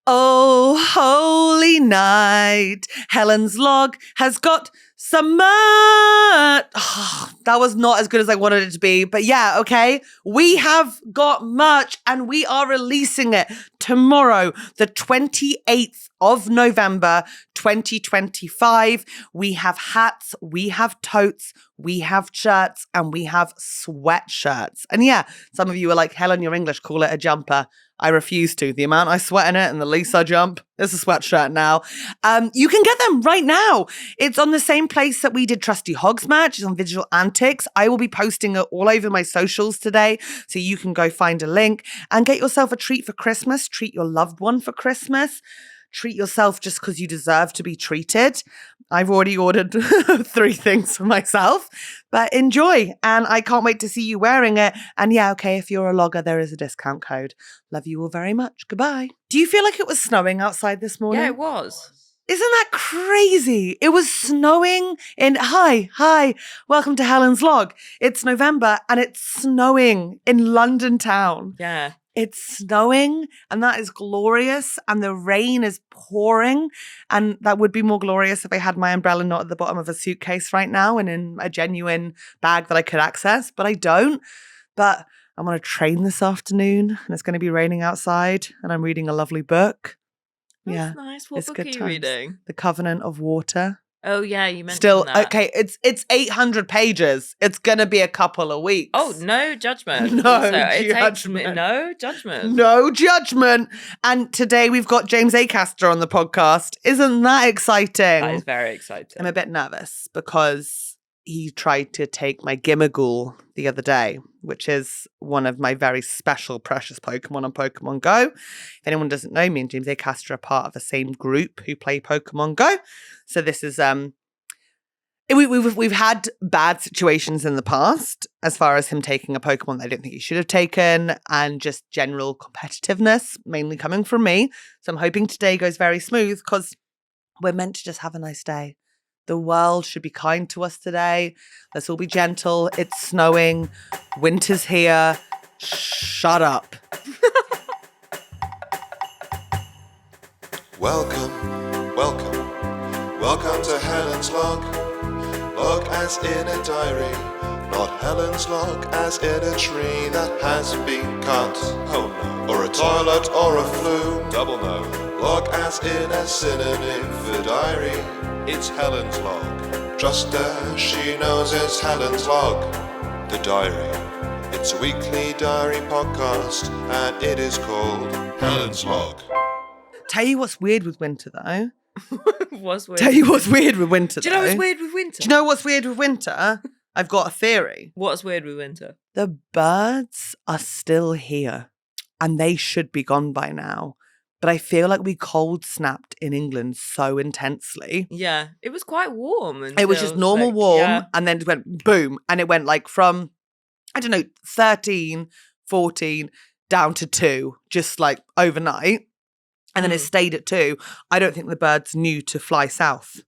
Oh, holy night. Helen's log has got some that was not as good as I wanted it to be. But yeah, okay. We have got merch and we are releasing it tomorrow, the 28th of November, 2025. We have hats, we have totes, we have shirts, and we have sweatshirts. And yeah, some of you are like, Helen, you're English, call it a jumper. I refuse to. The amount I sweat in it and the least I jump, it's a sweatshirt now. You can get them right now. It's on the same place that we did Trusty Hogs merch. It's on Visual Antics. I will be posting it all over my socials today, so you can go find a link and get yourself a treat for Christmas. Treat your loved one for Christmas. Treat yourself just because you deserve to be treated. I've already ordered 3 things for myself, but enjoy. And I can't wait to see you wearing it. And yeah, okay, if you're a logger, there is a discount code. Love you all very much. Goodbye. Do you feel like it was snowing outside this morning? Yeah, it was. Isn't that crazy? It was snowing in, hi, welcome to Helen's Log. It's November and it's snowing in London town. Yeah. It's snowing and that is glorious and the rain is pouring, and that would be more glorious if I had my umbrella not at the bottom of a suitcase right now and in a genuine bag that I could access, but I don't. But I'm on a train this afternoon and it's going to be raining outside and I'm reading a lovely book. That's nice. What book are you reading? The Covenant of Water. Oh, yeah, you mentioned Still, that. okay, it's 800 pages. It's going to be a couple of weeks. Oh, no judgment. No judgment. No judgment. No judgment. And today we've got James Acaster on the podcast. Isn't that exciting? That is very exciting. I'm a bit nervous because he tried to take my Gimmighoul the other day, which is one of my very special, precious Pokemon on Pokemon Go. If anyone doesn't know, me and James Acaster are part of the same group who play Pokemon Go. So this is we've had bad situations in the past as far as him taking a Pokemon that I don't think he should have taken, and just general competitiveness, mainly coming from me. So I'm hoping today goes very smooth because we're meant to just have a nice day. The world should be kind to us today. Let's all be gentle. It's snowing. Winter's here. Shut up. Welcome to Helen's Log. Log as in a diary, not Helen's log as in a tree that has been cut. Oh no. Or a toilet or a flume. Double no. Log as in a synonym for diary. It's Helen's log. Trust her, she knows it's Helen's log. The diary. It's a weekly diary podcast and it is called Helen's log. Tell you what's weird with winter though. What's weird? Tell you what's weird with winter Do you know what's weird with winter? Do you know what's weird with winter? I've got a theory. What's weird with winter? The birds are still here and they should be gone by now. But I feel like we cold snapped in England so intensely. Yeah, it was quite warm. It was just normal warm and then it went boom. And it went like from, 13, 14 down to 2, just like overnight. And then it stayed at 2. I don't think the birds knew to fly south.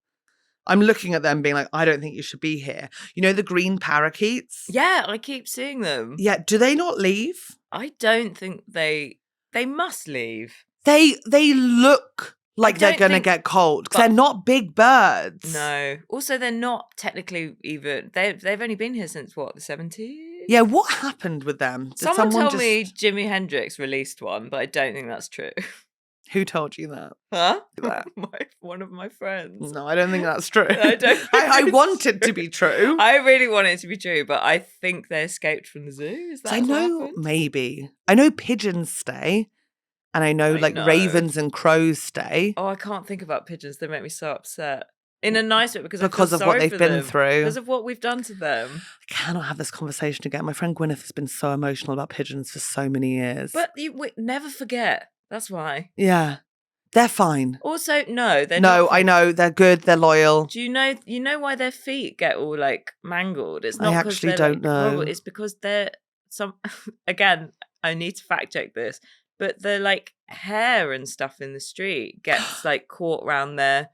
I'm looking at them being like, I don't think you should be here. You know the green parakeets? Yeah, I keep seeing them. Yeah, do they not leave? I don't think they must leave. They look like they're going to get cold because they're not big birds. No. Also, they're not technically even, they've only been here since what, the 70s? Yeah, what happened with them? Did someone told me Jimi Hendrix released one, but I don't think that's true. Who told you that? Huh? That? One of my friends. No, I don't think that's true. I don't. I want it to be true. I really want it to be true, but I think they escaped from the zoo. Is that I know, maybe. I know pigeons stay, and I know ravens and crows stay. Oh, I can't think about pigeons. They make me so upset. In a nice way, because of what they've been through. Because of what we've done to them. I cannot have this conversation again. My friend Gwyneth has been so emotional about pigeons for so many years. But we never forget. That's why. Yeah. They're fine. Also, no, they're not. No, fine. I know. They're good. They're loyal. Do you know why their feet get all like mangled? It's not I actually don't know. It's because they're again, I need to fact check this, but the like hair and stuff in the street gets like caught around their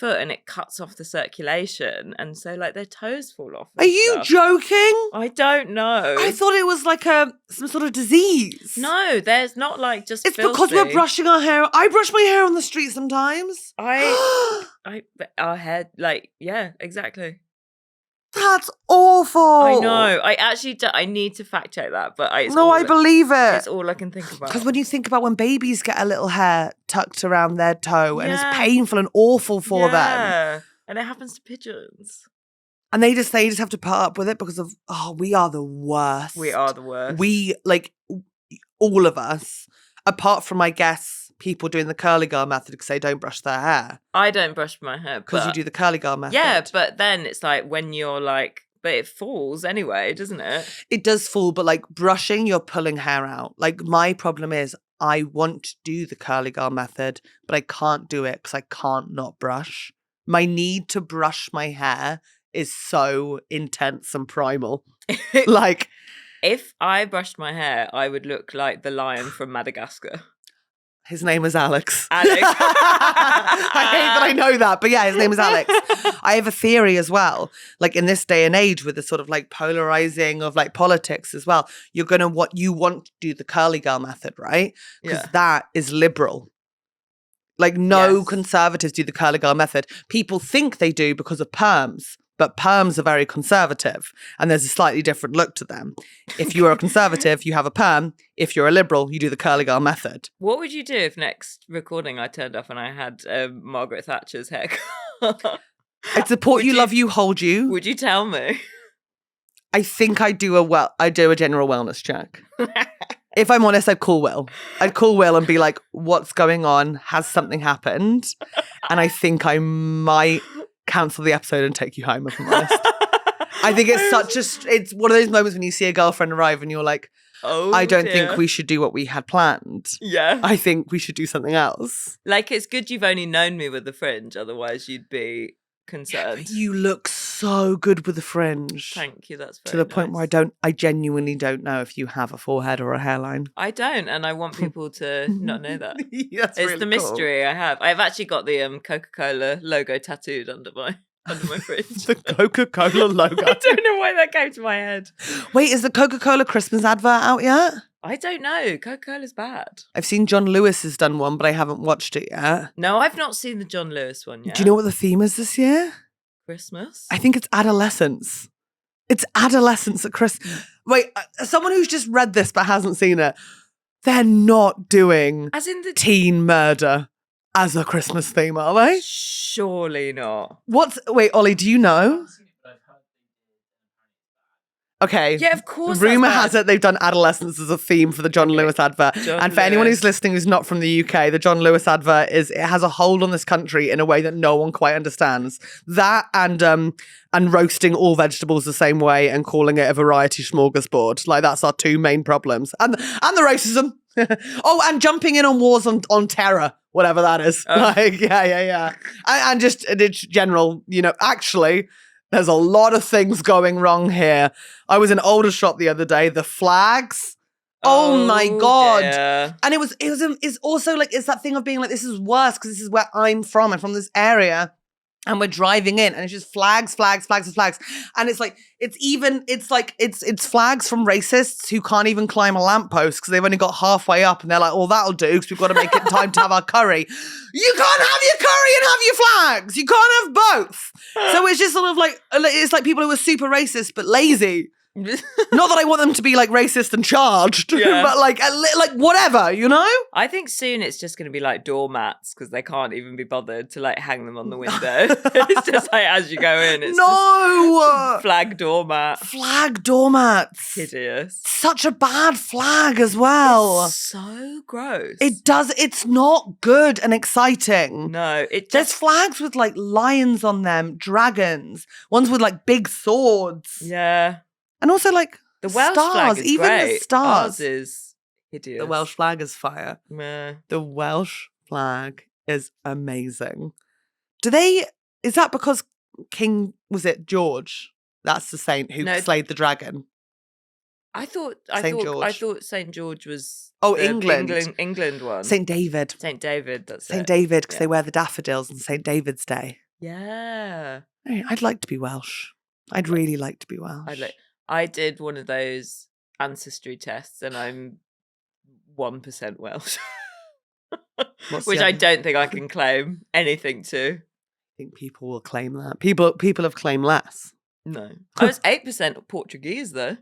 foot and it cuts off the circulation, and so like their toes fall off. Are you joking? I don't know. I thought it was like some sort of disease. No, there's not like just. It's filthy. because we're brushing our hair. I brush my hair on the street sometimes. Our hair, like, yeah, exactly. That's awful. I know. I actually I need to fact check that, but I believe it. It's all I can think about. Because when you think about when babies get a little hair tucked around their toe and it's painful and awful for them. And it happens to pigeons. And they just have to put up with it because of, we are the worst. We are the worst. We, like, all of us, apart from, I guess, people doing the curly girl method because they don't brush their hair. I don't brush my hair. Because you do the curly girl method. Yeah, but then it's like when you're like, but it falls anyway, doesn't it? It does fall, but like brushing, you're pulling hair out. Like my problem is I want to do the curly girl method, but I can't do it because I can't not brush. My need to brush my hair is so intense and primal. Like, if I brushed my hair, I would look like the lion from Madagascar. His name is Alex. Alex. I hate that I know that, but yeah, his name is Alex. I have a theory as well. Like in this day and age with the sort of like polarizing of like politics as well, you want to do the curly girl method, right? Because that is liberal. Like no conservatives do the curly girl method. People think they do because of perms. But perms are very conservative and there's a slightly different look to them. If you are a conservative, you have a perm. If you're a liberal, you do the curly girl method. What would you do if next recording I turned up and I had Margaret Thatcher's haircut? I'd support you, love you, hold you. Would you tell me? I think I do a general wellness check. If I'm honest, I'd call Will. I'd call Will and be like, what's going on? Has something happened? And I think I might cancel the episode and take you home, if I'm honest. I think it's one of those moments when you see a girlfriend arrive and you're like, I don't think we should do what we had planned. Yeah. I think we should do something else. Like, it's good you've only known me with the fringe, otherwise you'd be concerned. Yeah, you look so good with the fringe. Thank you, that's very to the point where I genuinely don't know if you have a forehead or a hairline. I don't, and I want people to not know that. That's it's really the mystery I have. I've actually got the Coca-Cola logo tattooed under my fringe. The Coca-Cola logo. I don't know why that came to my head. Wait, is the Coca-Cola Christmas advert out yet? I don't know. Coca-Cola's bad. I've seen John Lewis has done one, but I haven't watched it yet. No, I've not seen the John Lewis one yet. Do you know what the theme is this year? Christmas? I think it's adolescence. It's adolescence at Christmas. Wait, someone who's just read this but hasn't seen it, they're not doing as in the teen murder as a Christmas theme, are they? Surely not. Wait, Ollie, do you know? Okay. Yeah, of course. Rumour has it they've done adolescence as a theme for the John Lewis advert. And for anyone who's listening who's not from the UK, the John Lewis advert it has a hold on this country in a way that no one quite understands. That and roasting all vegetables the same way and calling it a variety smorgasbord. Like that's our two main problems. And the racism. And jumping in on wars on terror, whatever that is. Like, yeah. And just it's general, actually. There's a lot of things going wrong here. I was in Aldershot the other day. The flags. Oh my God. Dear. And it's also like, it's that thing of being like, this is worse because this is where I'm from. I'm from this area. And we're driving in and it's just flags. And it's like, it's flags from racists who can't even climb a lamppost because they've only got halfway up and they're like, that'll do because we've got to make it time to have our curry. You can't have your curry and have your flags. You can't have both. So it's just sort of like, it's like people who are super racist but lazy. Not that I want them to be like racist and charged, but like whatever, I think soon it's just going to be like doormats because they can't even be bothered to like hang them on the window. It's just like as you go in, it's just flag doormat. Flag doormats. Hideous. Such a bad flag as well. It's so gross. It's not good and exciting. No, there's flags with like lions on them, dragons, ones with like big swords. Yeah. And also, like, the Welsh stars, flag is even great. the stars. Ours is hideous. The Welsh flag is fire. Meh. The Welsh flag is amazing. Is that because was it George? That's the saint who slayed the dragon. I thought St. George was England one. St. David. St. David, that's St. David, because they wear the daffodils on St. David's Day. Yeah. I'd like to be Welsh. I'd really like to be Welsh. I did one of those ancestry tests and I'm 1% Welsh. Which I don't think I can claim anything to. I think people will claim that. People have claimed less. No. I was 8% Portuguese though.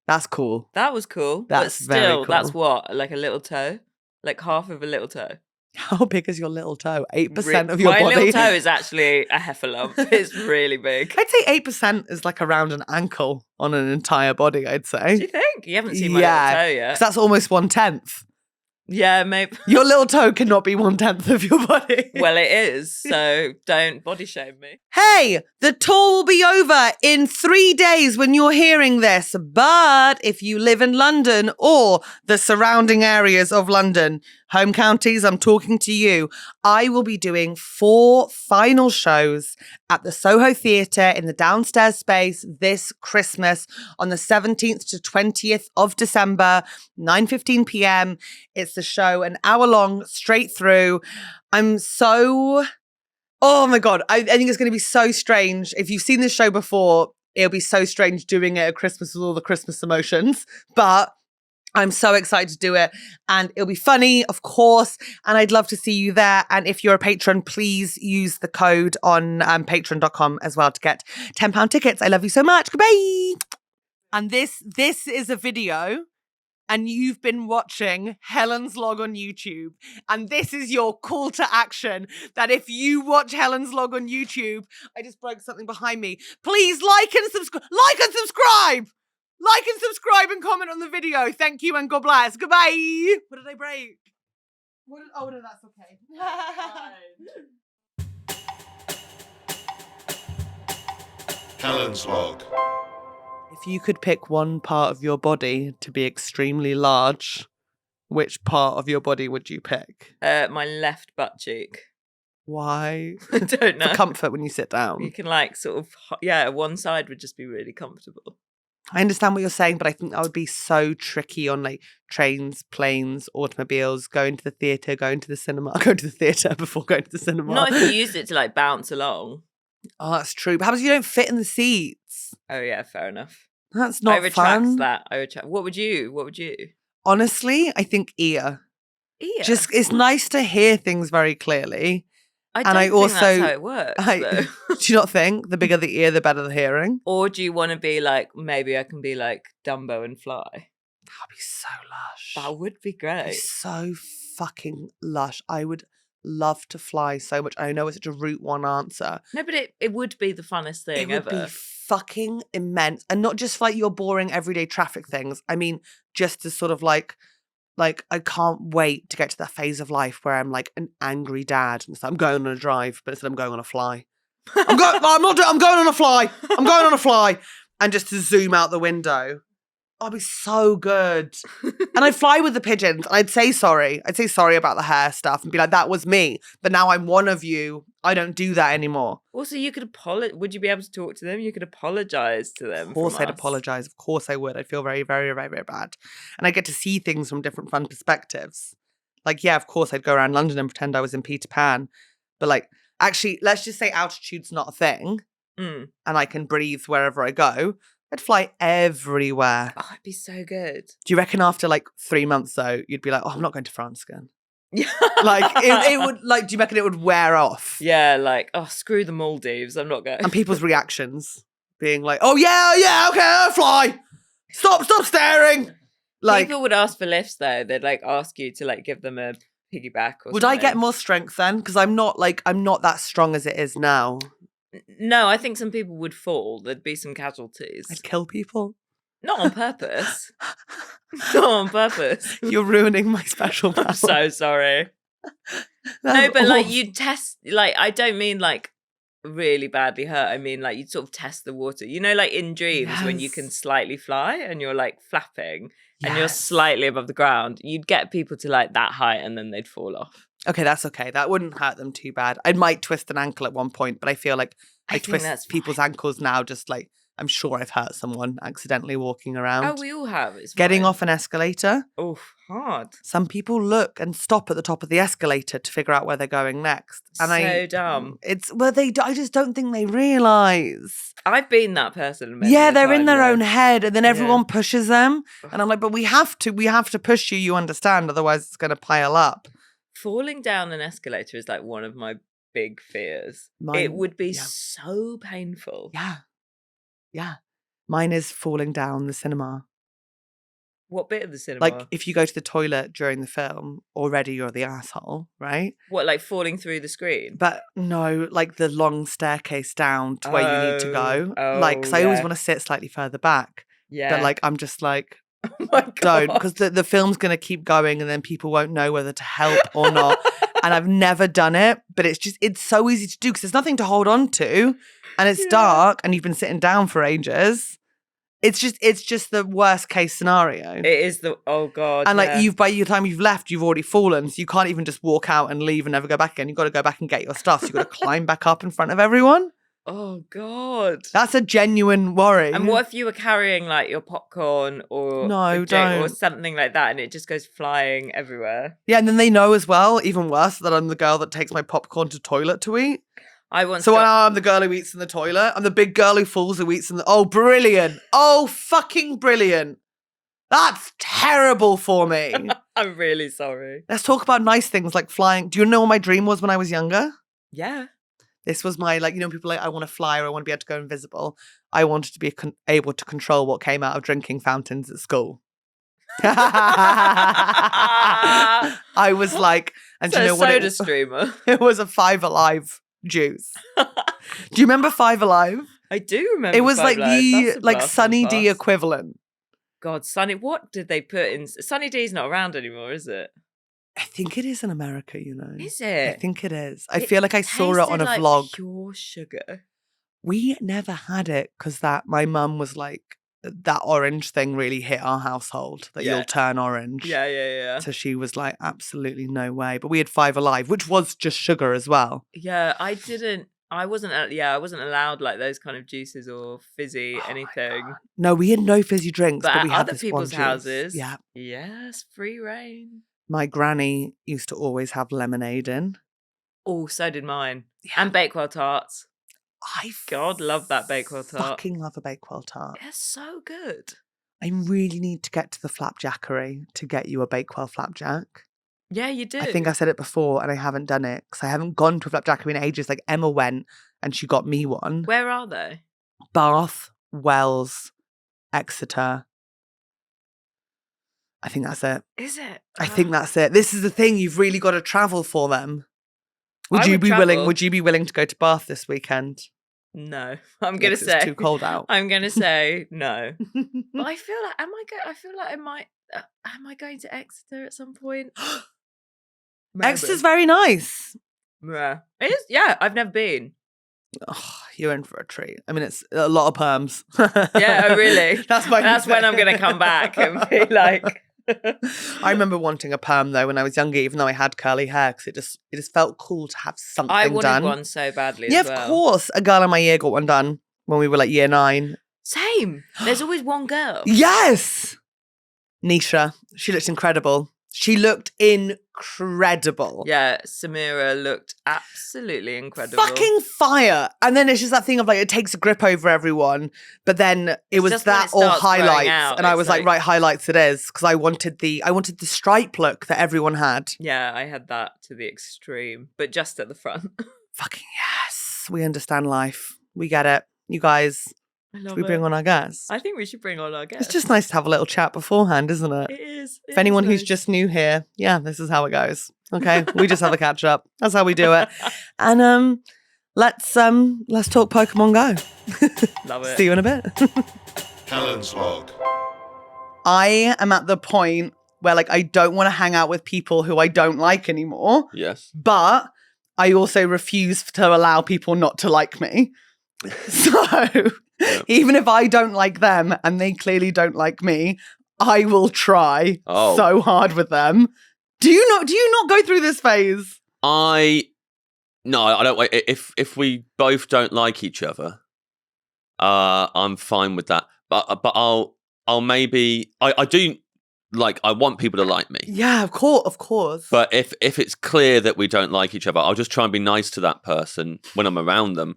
That's cool. That was cool. That's but very still, cool. That's what? Like a little toe? Like half of a little toe. How big is your little toe? 8% of your body? My little toe is actually a heifer lump. It's really big. I'd say 8% is like around an ankle on an entire body, I'd say. Do you think? You haven't seen my little toe yet. Because that's almost 1/10. Yeah, maybe. Your little toe cannot be 1/10 of your body. Well, it is, so don't body shame me. Hey, the tour will be over in 3 days when you're hearing this. But if you live in London or the surrounding areas of London, home counties, I'm talking to you. I will be doing 4 final shows at the Soho Theatre in the downstairs space this Christmas on the 17th to 20th of December, 9:15 p.m. It's the show, an hour long, straight through. Oh my God, I think it's going to be so strange. If you've seen this show before, it'll be so strange doing it at Christmas with all the Christmas emotions. But I'm so excited to do it. And it'll be funny, of course. And I'd love to see you there. And if you're a patron, please use the code on patreon.com as well to get £10 tickets. I love you so much. Goodbye. And this is a video. And you've been watching Helen's Log on YouTube. And this is your call to action, that if you watch Helen's Log on YouTube, I just broke something behind me. Please like and subscribe. Like and subscribe. Like and subscribe and comment on the video. Thank you and God bless. Goodbye. What did I break? Oh, no, that's okay. Helen's Log. If you could pick one part of your body to be extremely large, which part of your body would you pick? My left butt cheek. Why? I don't know. For comfort when you sit down. You can one side would just be really comfortable. I understand what you're saying, but I think that would be so tricky on like trains, planes, automobiles, going to the theatre, going to the cinema. Going to the theatre before going to the cinema. Not if you used it to like bounce along. Oh, that's true. But how about you don't fit in the seats? Oh yeah, fair enough. That's not I retract fun. that. What would you? Honestly, I think ear. Ear? Just, it's nice to hear things very clearly. I don't think that's how it works, though. Do you not think the bigger the ear, the better the hearing? Or do you want to be like, maybe I can be like Dumbo and fly? That'd be so lush. That would be great. That'd be so fucking lush. I would love to fly so much. I know it's such a route one answer. No, but it would be the funnest thing ever. It would be fucking immense. And not just like your boring everyday traffic things. I mean, just to sort of like I can't wait to get to that phase of life where I'm like an angry dad. And so I'm going on a drive, but instead I'm going on a fly. I'm going on a fly. I'm going on a fly. And just to zoom out the window. I'd be so good. And I'd fly with the pigeons. And I'd say sorry. I'd say sorry about the hair stuff and be like, that was me. But now I'm one of you. I don't do that anymore. Also, you could apologize. Would you be able to talk to them? You could apologize to them. Of course I'd apologize. Of course I would. I'd feel very, very, very, very bad. And I get to see things from different fun perspectives. Like, yeah, of course I'd go around London and pretend I was in Peter Pan. But like, actually, let's just say altitude's not a thing. And I can breathe wherever I go. I'd fly everywhere. Oh, it'd be so good. Do you reckon after like 3 months though, you'd be like, oh, I'm not going to France again? Like it would like, do you reckon it would wear off? Yeah, like, oh, screw the Maldives, I'm not going. And people's reactions being like, oh yeah, okay, I'll fly. Stop staring. Like, people would ask for lifts though. They'd like ask you to like give them a piggyback or would something. I get more strength then? Because I'm not that strong as it is now. No, I think some people would fall. There'd be some casualties. I'd kill people. Not on purpose. Not on purpose. You're ruining my special power. I'm so sorry. No, but like you test, like I don't mean like really badly hurt. I mean like you'd sort of test the water. You know, like in dreams when you can slightly fly and you're like flapping and you're slightly above the ground, you'd get people to like that height and then they'd fall off. Okay, that's okay. That wouldn't hurt them too bad. I might twist an ankle at one point, but I feel like I twist people's ankles now just like I'm sure I've hurt someone accidentally walking around. Oh, we all have. It's Getting fine. off an escalator. Oh, hard. Some people look and stop at the top of the escalator to figure out where they're going next. And So dumb. I just don't think they realise. I've been that person. They're in their own head, and then everyone pushes them. And I'm like, but we have to push you, you understand, otherwise it's going to pile up. Falling down an escalator is like one of my big fears. It would be so painful. Yeah. Mine is falling down the cinema. What bit of the cinema? Like, if you go to the toilet during the film, already you're the asshole, right? What, like falling through the screen? But no, like the long staircase down to where you need to go. Oh, because I always want to sit slightly further back. Yeah. But like, I'm just like, oh my God. don't. Because the film's going to keep going and then people won't know whether to help or not. And I've never done it, but it's so easy to do because there's nothing to hold on to. And it's dark and you've been sitting down for ages. It's just the worst case scenario. It is oh God. And like by the time you've left, you've already fallen. So you can't even just walk out and leave and never go back again. You've got to go back and get your stuff. So you've got to climb back up in front of everyone. Oh God. That's a genuine worry. And what if you were carrying like your popcorn or or something like that and it just goes flying everywhere? Yeah, and then they know as well, even worse, that I'm the girl that takes my popcorn to toilet to eat. So I'm the girl who eats in the toilet. I'm the big girl who falls who eats in the... Oh, brilliant. Oh, fucking brilliant. That's terrible for me. I'm really sorry. Let's talk about nice things like flying. Do you know what my dream was when I was younger? Yeah. This was my, like, you know, people like, I want to fly or I want to be able to go invisible. I wanted to be able to control what came out of drinking fountains at school. I was like... And so do you know what soda streamer. It was a Five Alive juice. Do you remember Five Alive? I do remember. It was Five like Alive. Sunny D equivalent. God, Sunny, what did they put in? Sunny D's not around anymore, is it? I think it is in America, you know. Is it? I think it is. I feel like I saw it on a like vlog. Pure sugar. We never had it because my mum was like, that orange thing really hit our household, that you'll turn orange. Yeah. So she was like, absolutely no way. But we had Five Alive, which was just sugar as well. Yeah, I wasn't allowed like those kind of juices or fizzy anything. No, we had no fizzy drinks. But at we had other people's houses. Yeah. Yes, free reign. My granny used to always have lemonade in. Oh, so did mine. Yeah. And Bakewell tarts. God love that Bakewell tart. Fucking love a Bakewell tart. They're so good. I really need to get to the flapjackery to get you a Bakewell flapjack. Yeah, you do. I think I said it before and I haven't done it because I haven't gone to a flapjackery in ages. Like Emma went and she got me one. Where are they? Bath, Wells, Exeter. I think that's it. Is it? I think that's it. This is the thing. You've really got to travel for them. Would you be willing to go to Bath this weekend? No, I'm gonna say it's too cold out. I'm gonna say no. But I feel like I feel like I might. Am I going to Exeter at some point? Exeter's very nice. Yeah, it is. Yeah, I've never been. Oh, you're in for a treat. I mean, it's a lot of perms. Yeah, oh, really. That's when I'm gonna come back and be like. I remember wanting a perm though when I was younger, even though I had curly hair, because it just felt cool to have something done. I wanted one so badly. Yeah, as well. Of course. A girl in my year got one done when we were like year 9. Same. There's always one girl. Yes. Nisha. She looked incredible. She looked incredible. Yeah, Samira looked absolutely incredible. Fucking fire. And then it's just that thing of like, it takes a grip over everyone. But then it was just that or highlights. And I was like, right, highlights it is. Because I wanted the stripe look that everyone had. Yeah, I had that to the extreme. But just at the front. Fucking yes. We understand life. We get it. You guys. Should we bring on our guests? I think we should bring on our guests. It's just nice to have a little chat beforehand, isn't it? It is. For anyone who's just new here, yeah, this is how it goes. Okay, we just have a catch up. That's how we do it. And let's talk Pokemon Go. Love it. See you in a bit. Helen's log. I am at the point where like I don't want to hang out with people who I don't like anymore. Yes. But I also refuse to allow people not to like me. So even if I don't like them and they clearly don't like me, I will try so hard with them. Do you not go through this phase? No, I don't. If we both don't like each other, I'm fine with that. But I'll maybe I do like I want people to like me. Yeah, of course. But if it's clear that we don't like each other, I'll just try and be nice to that person when I'm around them,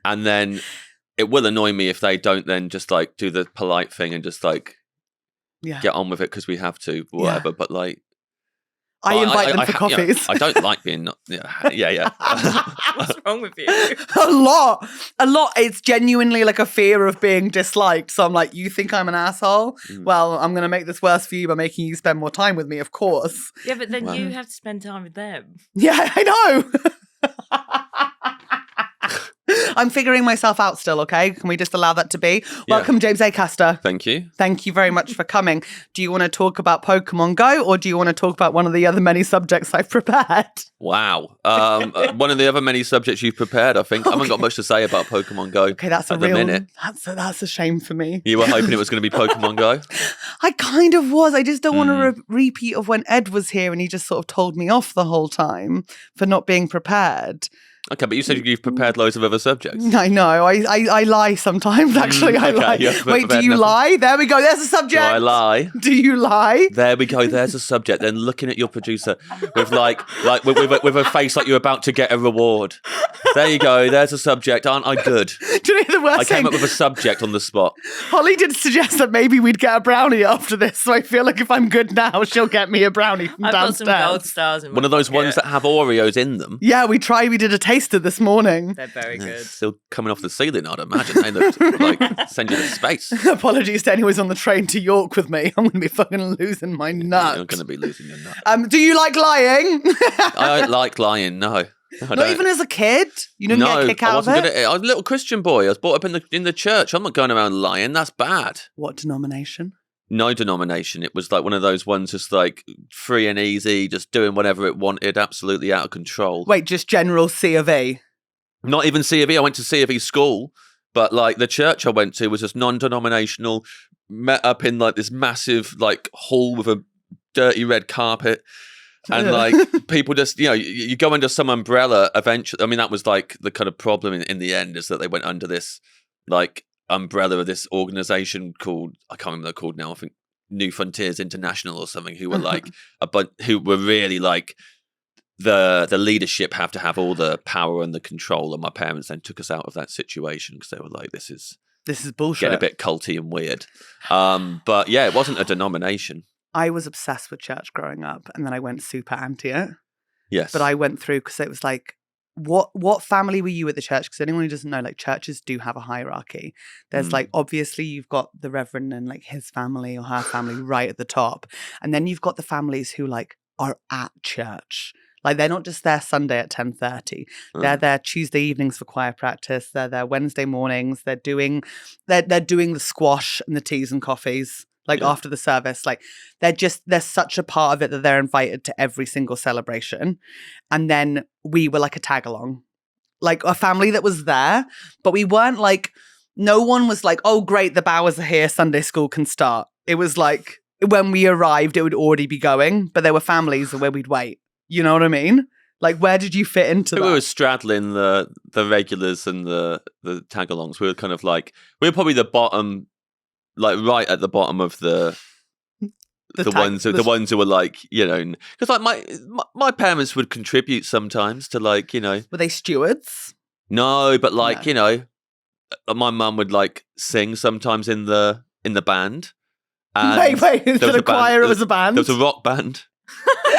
and then it will annoy me if they don't then just like do the polite thing and just like get on with it because we have to, whatever. Yeah. But like. I invite them for coffees. I don't like being... Yeah. What's wrong with you? A lot. It's genuinely like a fear of being disliked. So I'm like, you think I'm an asshole? Well, I'm going to make this worse for you by making you spend more time with me, of course. Yeah, but then you have to spend time with them. Yeah, I know. I'm figuring myself out still, okay? Can we just allow that to be? Welcome, James Acaster. Thank you. Thank you very much for coming. Do you want to talk about Pokemon Go or do you want to talk about one of the other many subjects I've prepared? Wow. One of the other many subjects you've prepared, I think. I haven't got much to say about Pokemon Go. Okay, that's a real... minute. That's a shame for me. You were hoping it was going to be Pokemon Go? I kind of was. I just don't want a repeat of when Ed was here and he just sort of told me off the whole time for not being prepared. Okay, but you said you've prepared loads of other subjects. I know. I lie sometimes, actually. I lie. Wait, do you lie? There we go. There's a subject. Do I lie? Do you lie? There we go. There's a subject. Then looking at your producer with with a face like you're about to get a reward. There you go. There's a subject. Aren't I good? Do you know the worst I came up with a subject on the spot. Holly did suggest that maybe we'd get a brownie after this, so I feel like if I'm good now, she'll get me a brownie from downstairs. I've got some gold stars in my One of those ones that have Oreos in them. Yeah, we did a taster this morning. They're very good. Still coming off the ceiling, I'd imagine. They look like send you to space. Apologies to anyone who's on the train to York with me. I'm going to be fucking losing my nut. You're going to be losing your nut. Do you like lying? I don't like lying, no. Not even as a kid? You didn't get a kick out of it? I was a little Christian boy. I was brought up in the church. I'm not going around lying. That's bad. What denomination? No denomination. It was like one of those ones just like free and easy, just doing whatever it wanted, absolutely out of control. Wait, just general C of E? Not even C of E. I went to C of E school, but like the church I went to was just non-denominational, met up in like this massive like hall with a dirty red carpet. And like people just, you go under some umbrella eventually. I mean, that was like the kind of problem in the end is that they went under this like umbrella of this organization called, I can't remember what they're called now, I think New Frontiers International or something, who were like, who were really like, the leadership have to have all the power and the control. And my parents then took us out of that situation because they were like, this is bullshit. Getting a bit culty and weird. But yeah, it wasn't a denomination. I was obsessed with church growing up, and then I went super anti it. Yes. But I went through because it was like, what family were you at the church? Because anyone who doesn't know, like churches do have a hierarchy. There's like, obviously you've got the reverend and like his family or her family right at the top. And then you've got the families who like are at church. Like they're not just there Sunday at 10:30. They're there Tuesday evenings for choir practice. They're there Wednesday mornings. They're doing the squash and the teas and coffees. Like after the service, like they're such a part of it that they're invited to every single celebration. And then we were like a tag along, like a family that was there, but we weren't like, no one was like, oh great, the Bowers are here, Sunday school can start. It was like when we arrived, it would already be going, but there were families where we'd wait. You know what I mean? Like, where did you fit into that? We were straddling the regulars and the tag-alongs. We were kind of like, we were probably the bottom, like right at the bottom of the ones who were like, because like my parents would contribute sometimes to like, Were they stewards? No, but like, my mum would like sing sometimes in the band. And wait, instead of choir, it was a band? There was a rock band.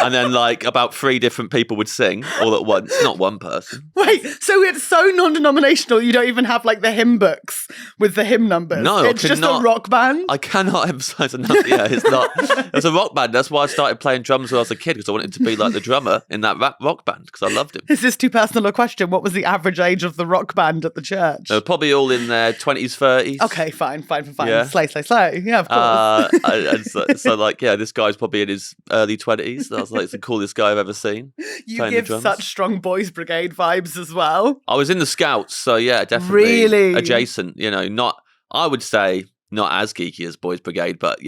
And then like about 3 different people would sing all at once, not one person. Wait, so it's so non-denominational you don't even have like the hymn books with the hymn numbers? No, it's just a rock band? I cannot emphasize enough. Yeah, it's not. It was a rock band. That's why I started playing drums when I was a kid, because I wanted to be like the drummer in that rock band because I loved him. Is this too personal a question? What was the average age of the rock band at the church? They were probably all in their 20s, 30s. Okay, fine. Yeah. Slay. Yeah, of course. So like, yeah, this guy's probably in his early 20s. I was like, it's the coolest guy I've ever seen. You give such strong Boys Brigade vibes as well. I was in the Scouts, so yeah, definitely adjacent. Not, I would say, not as geeky as Boys Brigade, but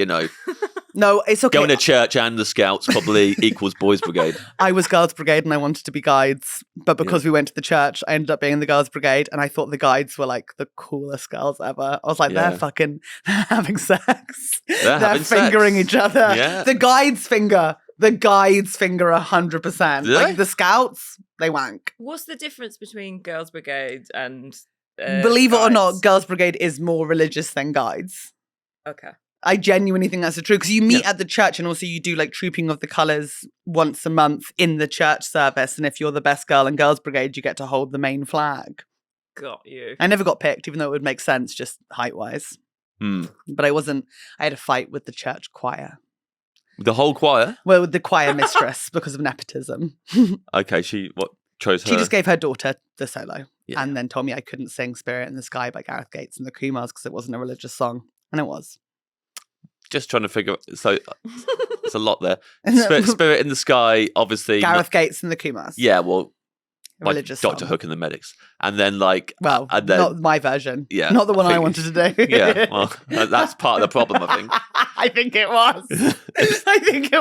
No, it's okay. Going to church and the Scouts probably equals Boys Brigade. I was Girls Brigade and I wanted to be guides. But because we went to the church, I ended up being in the Girls Brigade. And I thought the guides were like the coolest girls ever. I was like, they're having sex. They're fingering each other. Yeah. The guides finger 100%. Yeah. Like the Scouts, they wank. What's the difference between Girls Brigade and Believe it or not, guides? Girls Brigade is more religious than guides. Okay. I genuinely think that's the truth because you meet at the church and also you do like trooping of the colours once a month in the church service. And if you're the best girl in Girls Brigade, you get to hold the main flag. Got you. I never got picked, even though it would make sense just height-wise. But I had a fight with the church choir. The whole choir? Well, with the choir mistress because of nepotism. Okay, chose her? She just gave her daughter the solo and then told me I couldn't sing Spirit in the Sky by Gareth Gates and the Kumars because it wasn't a religious song. And it was. Just trying to figure. So there's a lot there. Spirit in the Sky, obviously. Gareth Gates and the Kumars. Yeah, well, religious Doctor song. Hook and the Medics, and then not my version. Yeah, not the one I wanted to do. Yeah, well, that's part of the problem, I think. I think it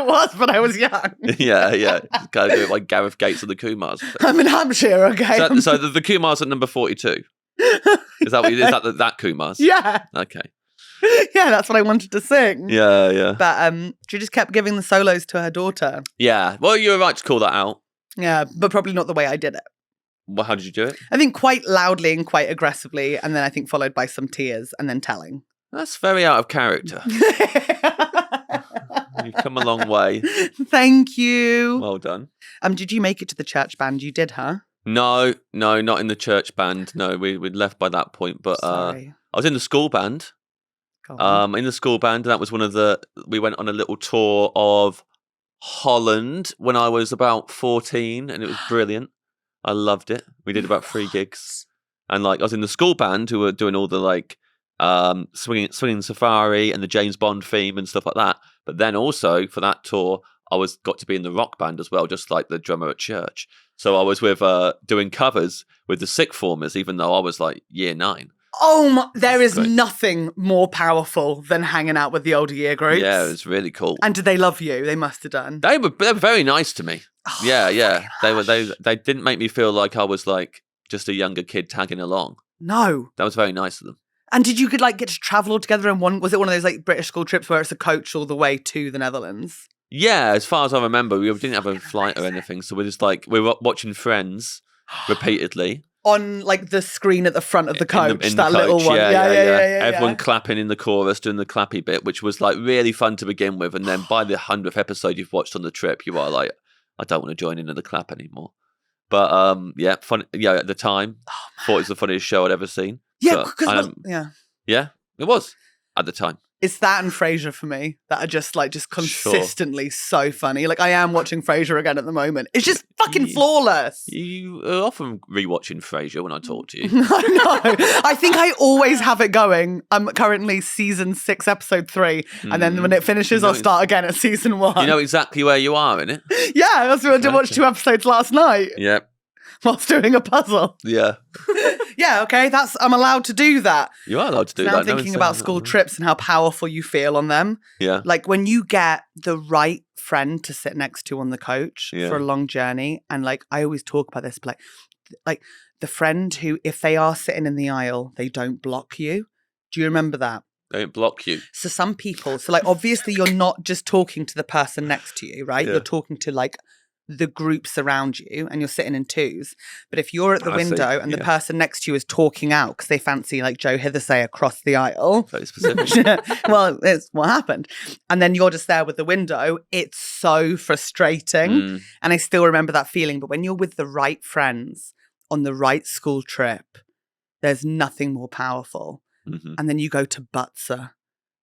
was. But I was young. yeah. Gotta do it like Gareth Gates and the Kumars. I'm in Hampshire, okay. So the Kumars at number 42. Is that that Kumars? Yeah. Okay. Yeah, that's what I wanted to sing. Yeah. But she just kept giving the solos to her daughter. Yeah. Well, you were right to call that out. Yeah, but probably not the way I did it. Well, how did you do it? I think quite loudly and quite aggressively, and then I think followed by some tears and then telling. That's very out of character. You've come a long way. Thank you. Well done. Did you make it to the church band? You did, huh? No, not in the church band. No, we'd left by that point. But Sorry. I was in the school band. In the school band, and that was we went on a little tour of Holland when I was about 14, and it was brilliant. I loved it. We did about 3 gigs, and I was in the school band who were doing all the swinging safari and the James Bond theme and stuff like that. But then also for that tour, I got to be in the rock band as well, just like the drummer at church. So I was with doing covers with the sixth formers, even though I was year 9. Oh, there is nothing more powerful than hanging out with the older year groups. Yeah, it was really cool. And did they love you? They must have done. They were very nice to me. Oh, yeah. They didn't make me feel like I was just a younger kid tagging along. No. That was very nice of them. And did you get to travel all together in one? Was it one of those British school trips where it's a coach all the way to the Netherlands? Yeah, as far as I remember, we didn't have a flight or anything, so we're just we were watching Friends repeatedly. On the screen at the front of the coach, in that the coach, little one. Yeah. Everyone clapping in the chorus, doing the clappy bit, which was really fun to begin with. And then by the 100th episode you've watched on the trip, you are I don't want to join in the clap anymore. But fun. Yeah, at the time, thought it was the funniest show I'd ever seen. Yeah, yeah, it was at the time. It's that and Frasier for me that are just consistently so funny. I am watching Frasier again at the moment. It's just fucking flawless. You are often rewatching Frasier when I talk to you. I know. I think I always have it going. I'm currently season 6, episode 3. And then when it finishes, I'll start again at season 1. You know exactly where you are in it? Yeah, that's what I did watch 2 episodes last night. Yep. Whilst doing a puzzle. Yeah. Yeah, okay, I'm allowed to do that. You are allowed to do now that. I'm thinking about school trips and how powerful you feel on them. Yeah. When you get the right friend to sit next to on the coach for a long journey, and I always talk about this, but the friend who, if they are sitting in the aisle, they don't block you. Do you remember that? Don't block you. So some people, obviously you're not just talking to the person next to you, right? Yeah. You're talking to the groups around you and you're sitting in 2s. But if you're at the window and the person next to you is talking out because they fancy Joe Hithersay across the aisle. Very specific. Well, it's what happened. And then you're just there with the window. It's so frustrating. And I still remember that feeling. But when you're with the right friends on the right school trip, there's nothing more powerful. Mm-hmm. And then you go to Butser.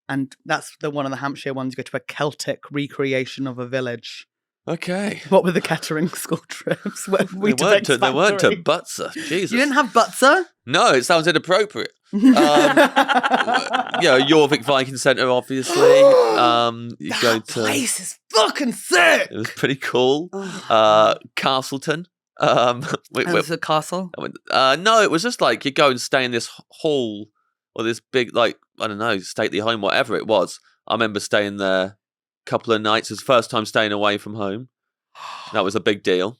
And that's one of the Hampshire ones. You go to a Celtic recreation of a village. Okay. What were the Kettering school trips? They weren't to Butser. Jesus. You didn't have Butser? No, it sounds inappropriate. Jorvik Viking Centre, obviously. That place is fucking sick. It was pretty cool. Castleton. It was a castle? No, it was just you go and stay in this hall or this big, stately home, whatever it was. I remember staying there couple of nights. His first time staying away from home. That was a big deal.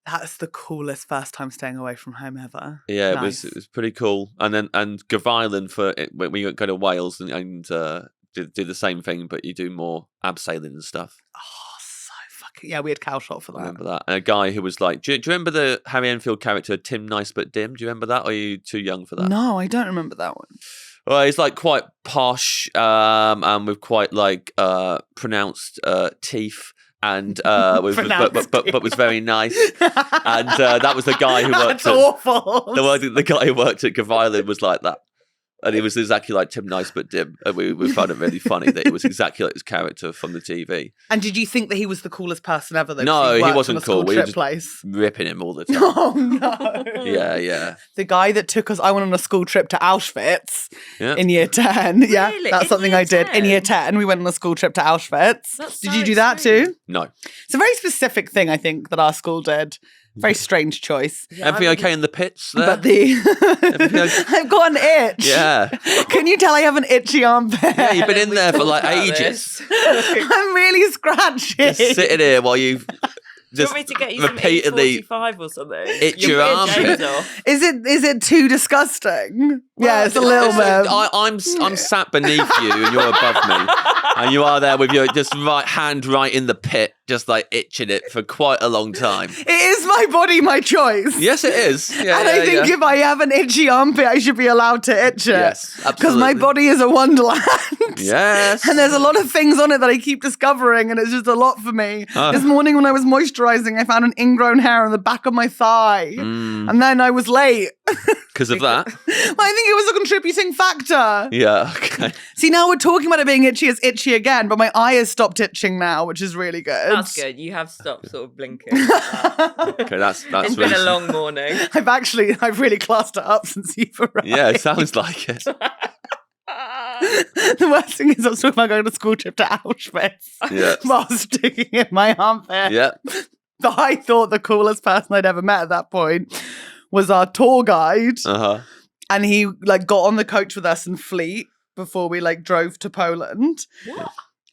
That's the coolest first time staying away from home ever. Yeah, Nice. it was pretty cool. And then Gavilan for it, when we go to Wales and do the same thing, but you do more abseiling and stuff. Oh, so fucking... Yeah, we had cow shot for I that. remember that. And a guy who was like, do you remember the Harry Enfield character, Tim Nice but Dim? Do you remember that? Or are you too young for that? No, I don't remember that one. Well, he's like quite posh and with quite like pronounced teeth. And was very nice, and that was the guy who worked. That's awful. The guy who worked at Gavilan was like that, and he was exactly like Tim Nice but Dim. And we found it really funny that he was exactly like his character from the TV. And did you think that he was the coolest person ever? Though? No, he wasn't cool. We were just place. ripping him all the time. Oh no! Yeah. The guy that took us, I went on a school trip to Auschwitz Yeah. in year 10. Yeah, Really? that's In something year I did. In 10? year 10, we went on a school trip to Auschwitz. That's Did so you do that extreme. too? No. It's a very specific thing, I think, that our school did. Very strange choice. Yeah, Everything I okay in the pits there? But the okay? I've got an itch. Yeah. Can you tell I have an itchy armpit? Yeah, you've been in there for like talked about ages. I'm really scratchy. Just sitting here while you Do you just want me to get you some repeatedly E45 or something? itch You're your putting armpit. James off. Is it too disgusting? Yeah, it's a Well, little bit. I'm sat beneath you and you're above me, and you are there with your just right hand right in the pit, just like itching it for quite a long time. It is my body, my choice. Yes, it is. Yeah, And I think if I have an itchy armpit, I should be allowed to itch it. Yes, Because my absolutely. body is a wonderland. Yes. And there's a lot of things on it that I keep discovering, and it's just a lot for me. Oh. This morning when I was moisturizing, I found an ingrown hair on the back of my thigh. And then I was late. Because of that. I think it was a contributing factor. Yeah. Okay. See, now we're talking about it being itchy, it's itchy again, but my eye has stopped itching now, which is really good. That's good. You have stopped sort of blinking. It's Okay. That's been really. a long morning. I've really classed it up since you've arrived. Yeah, it sounds like it. The worst thing is I was talking about going on a school trip to Auschwitz Yeah. while sticking in my armpit. Yeah. But I thought the coolest person I'd ever met at that point was our tour guide. Uh-huh. And he like got on the coach with us in Fleet before we like drove to Poland. What?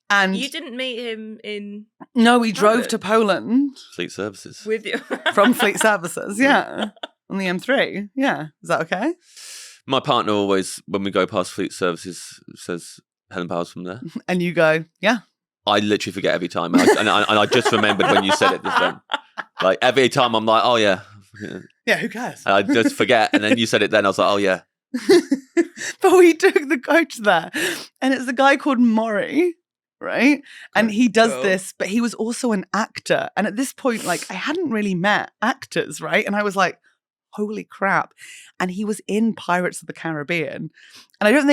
And You didn't meet him no, we drove Private? to Poland Fleet Services. with you? from Fleet Services. Yeah. On the M3. Yeah. Is that okay? My partner always, when we go past Fleet Services, says Helen Powell's from there. And you go, yeah. I literally forget every time. And I just remembered when you said it just then. Like every time I'm like, oh yeah. Yeah, who cares? And I just forget. And then you said it then. I was like, oh yeah. But we took the coach there. And it's a guy called Maury, right? And he does Cool. this, but he was also an actor. And at this point, like, I hadn't really met actors, right? And I was like, holy crap. And he was in Pirates of the Caribbean. And I don't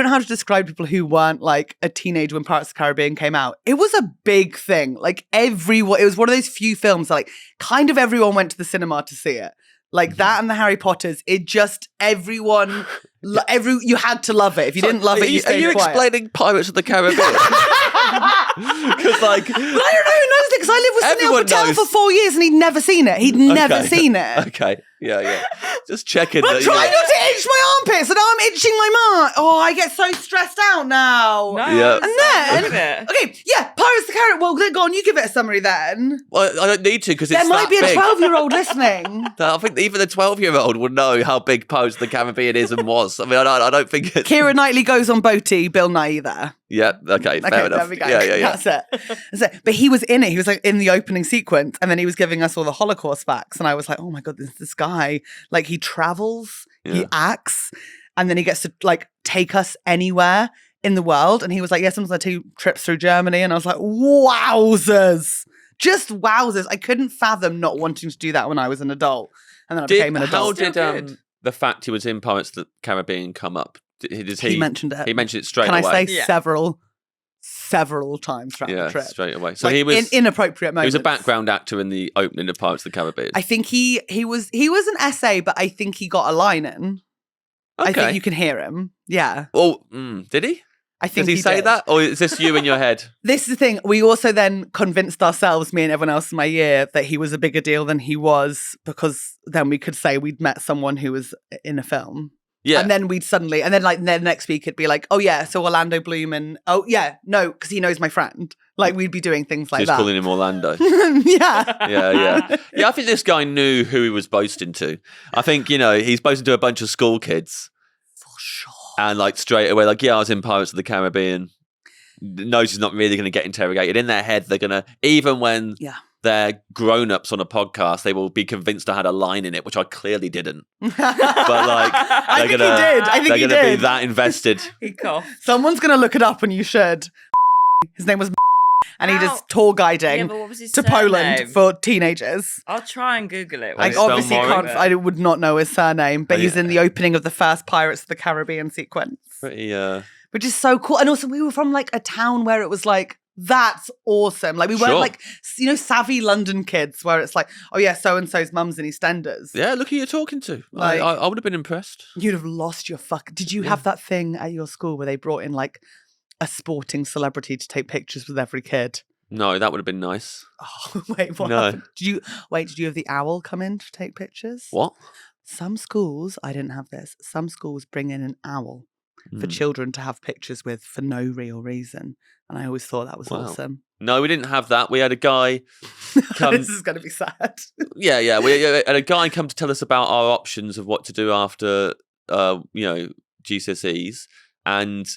know how to describe people who weren't like a teenager when Pirates of the Caribbean came out. It was a big thing. Like it was one of those few films that like kind of everyone went to the cinema to see it. Like that and the Harry Potters, it just everyone, you had to love it. If you didn't love it, you Are stayed you quiet. explaining Pirates of the Caribbean? Because like, But I don't know who knows it because I lived with Sunil Everyone Patel knows. for 4 years and he'd never seen it. He'd never Okay. seen it. Okay, yeah. Just checking. But I'm that, trying not to itch my armpits, so now I'm itching my mark. Oh, I get so stressed out now. No, Yeah. And then, it. okay, yeah, Pirates of the Caribbean. Well, go on, you give it a summary then. Well, I don't need to because it's There might that be a big. 12-year-old listening. I think even the 12-year-old would know how big Pirates of the Caribbean is and was. I mean, I don't think it's... Keira Knightley goes on Boaty, Bill Nighy there. Yeah, okay, fair Okay, enough. there we go. Yeah. That's it. But he was in it. He was like in the opening sequence, and then he was giving us all the Holocaust facts. And I was like, oh my God, this guy, like he travels, he Yeah. acts, and then he gets to like take us anywhere in the world. And he was like, yeah, sometimes I take trips through Germany. And I was like, wowzers. Just wowzers. I couldn't fathom not wanting to do that when I was an adult. And then I became an How adult. did Still good. the fact he was in Pirates of the Caribbean come up? Did He mentioned it. He mentioned it straight Can away. I say Yeah. several times throughout the trip? straight away. So Like, he was in inappropriate he moments. was a background actor in the opening of Pirates of the Caribbean. I think he was an essay, but I think he got a line in. I Okay. think you can hear him. Yeah, Oh, did he? I think Did he say did. that, or is this you in your head? This is the thing. We also then convinced ourselves, me and everyone else in my year, that he was a bigger deal than he was because then we could say we'd met someone who was in a film. Yeah. And then we'd suddenly, and then next week it'd be like, oh yeah, so Orlando Bloom and, oh yeah, no, because he knows my friend. Like we'd be doing things like Just that. calling him Orlando. Yeah. Yeah. I think this guy knew who he was boasting to. I think, he's boasting to a bunch of school kids. For sure. And like straight away, like, yeah, I was in Pirates of the Caribbean. Knows he's not really going to get interrogated. In their head, they're going to, even when they're grown-ups on a podcast, they will be convinced I had a line in it, which I clearly didn't. But like, I think he did. They're going to be that invested. He coughed. Someone's going to look it up and you should. His name was and he does tour guiding to Poland for teenagers. I'll try and Google it. I obviously can't. I would not know his surname, but he's in the opening of the first Pirates of the Caribbean sequence. Pretty, which is so cool. And also, we were from like a town where it was like, that's awesome. Like we weren't like, savvy London kids where it's like, oh yeah, so and so's mum's in EastEnders. Yeah, look who you're talking to. Like, I would have been impressed. You'd have lost your fuck. Did you have that thing at your school where they brought in like a sporting celebrity to take pictures with every kid? No, that would have been nice. Oh, wait, what happened? Did you have the owl come in to take pictures? What? Some schools, I didn't have this. Some schools bring in an owl for children to have pictures with for no real reason. And I always thought that was awesome. No, we didn't have that. We had a guy come... This is going to be sad. Yeah. We had a guy come to tell us about our options of what to do after, GCSEs. And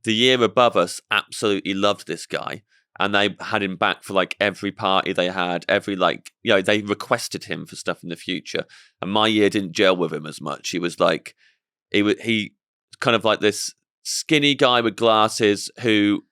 the year above us absolutely loved this guy. And they had him back for like every party they had, they requested him for stuff in the future. And my year didn't gel with him as much. He was like, he kind of like this skinny guy with glasses who,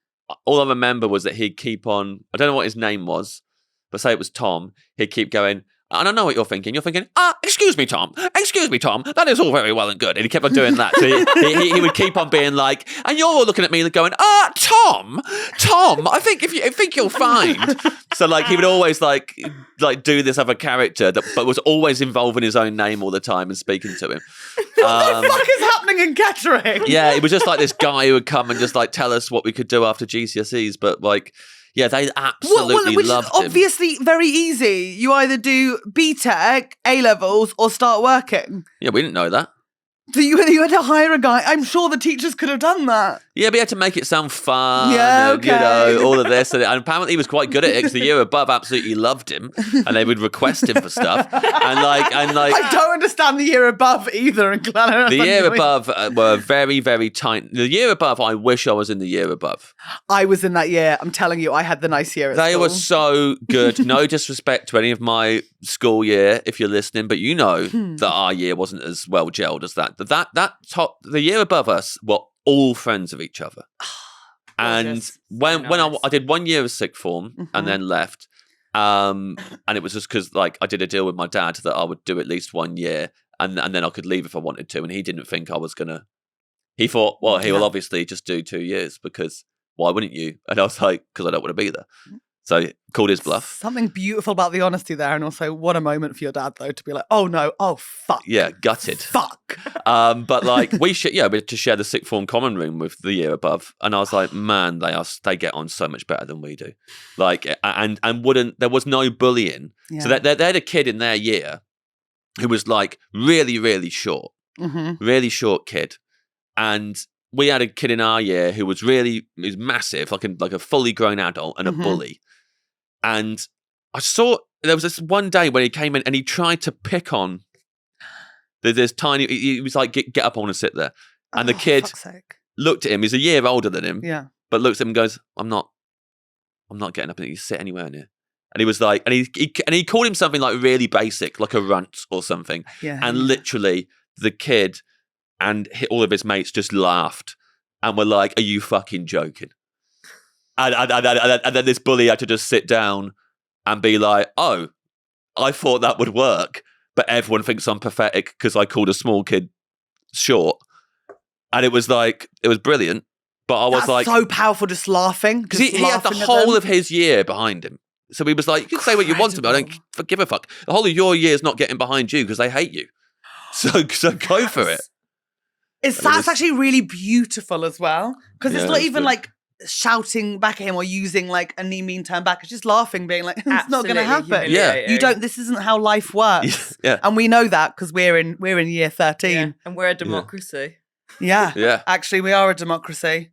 all I remember was that he'd keep on, I don't know what his name was, but say it was Tom, he'd keep going, I don't know what you're thinking. You're thinking, excuse me, Tom. That is all very well and good. And he kept on doing that. So he would keep on being like, and you're all looking at me going, Tom, I think you'll find. So like he would always like do this other character but was always involving his own name all the time and speaking to him. What the fuck is happening in Kettering? Yeah, it was just like this guy who would come and just like tell us what we could do after GCSEs, but like. Yeah, they absolutely which loved is obviously very easy. You either do BTEC, A-levels, or start working. Yeah, we didn't know that. So you had to hire a guy. I'm sure the teachers could have done that. Yeah, but you had to make it sound fun. Yeah, okay. And, all of this. And apparently he was quite good at it because the year above absolutely loved him. And they would request him for stuff. And like I don't understand the year above either. The year above were very, very tight. The year above, I wish I was in the year above. I was in that year. I'm telling you, I had the nice year at They school. were so good. No disrespect to any of my school year, if you're listening, but you know that our year wasn't as well gelled as that. The year above us were all friends of each other. And when I did 1 year of sixth form and then left, and it was just because like I did a deal with my dad that I would do at least 1 year and then I could leave if I wanted to, and he didn't think I was gonna. He thought, well, he will obviously just do 2 years because why wouldn't you? And I was like, because I don't want to be there. So called his bluff. Something beautiful about the honesty there, and also what a moment for your dad though to be like, oh no, oh fuck, yeah, gutted, fuck. But like we had to share the sixth form common room with the year above, and I was like, man, they get on so much better than we do. Like, and there was no bullying. Yeah. So they had a kid in their year who was like really, really short, really short kid, and we had a kid in our year who was massive, like a fully grown adult and a bully. And I saw there was this one day when he came in and he tried to pick on this tiny. He was like, "Get up, I want to sit there." And the kid looked at him. He's a year older than him, but looks at him and goes, "I'm not getting up and you sit anywhere near." And he was like, and he called him something like really basic, like a runt or something. And literally, the kid and all of his mates just laughed and were like, "Are you fucking joking?" And then this bully had to just sit down and be like, "Oh, I thought that would work, but everyone thinks I'm pathetic because I called a small kid short." And it was brilliant. But I was like, so powerful, just laughing. Because he had the whole of his year behind him. So he was like, "You can say what you want to me. I don't give a fuck. The whole of your year is not getting behind you because they hate you. So go for it." That's actually really beautiful as well. Because it's not even like shouting back at him or using like a mean turn back. It's just laughing, being like, it's not going to Absolutely happen. humiliating. This isn't how life works. Yeah. And we know that because we're in year 13. Yeah. And we're a democracy. Yeah. Yeah. Actually, we are a democracy.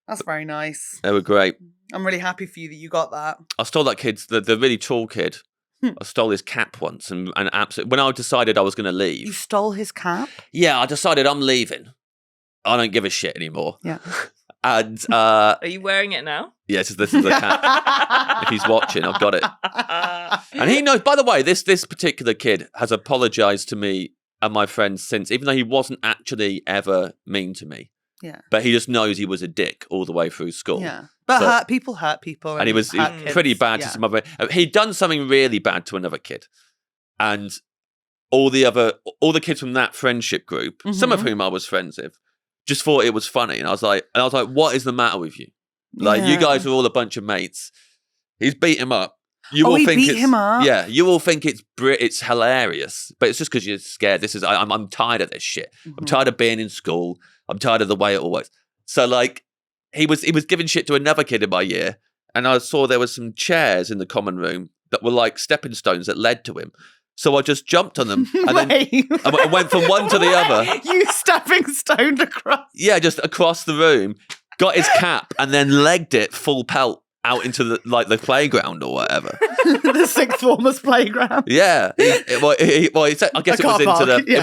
That's very nice. They were great. I'm really happy for you that you got that. I stole that kid's, the really tall kid. I stole his cap once and absolutely, when I decided I was going to leave. You stole his cap? Yeah, I decided I'm leaving. I don't give a shit anymore. Yeah. And Are you wearing it now? yes, this is the cap. If he's watching, I've got it. And he knows, by the way, this particular kid has apologized to me and my friends since, even though he wasn't actually ever mean to me. Yeah. But he just knows he was a dick all the way through school. Yeah. But So- hurt people. And he was kids. pretty bad to some other. He'd done something really bad to another kid. And all the kids from that friendship group, some of whom I was friends with, just thought it was funny. And I was like, what is the matter with you? Like, you guys are all a bunch of mates. He's beat him up. You all he think beat him up? Yeah, you all think it's hilarious, but it's just because you're scared. I'm tired of this shit. I'm tired of being in school. I'm tired of the way it always. So like, he was giving shit to another kid in my year, and I saw there was some chairs in the common room that were like stepping stones that led to him. So I just jumped on them and then I went from one to the other. You stepping stoned across. Yeah, just across the room, got his cap, and then legged it full pelt out into the playground or whatever. The sixth formers playground. Yeah. I guess it was it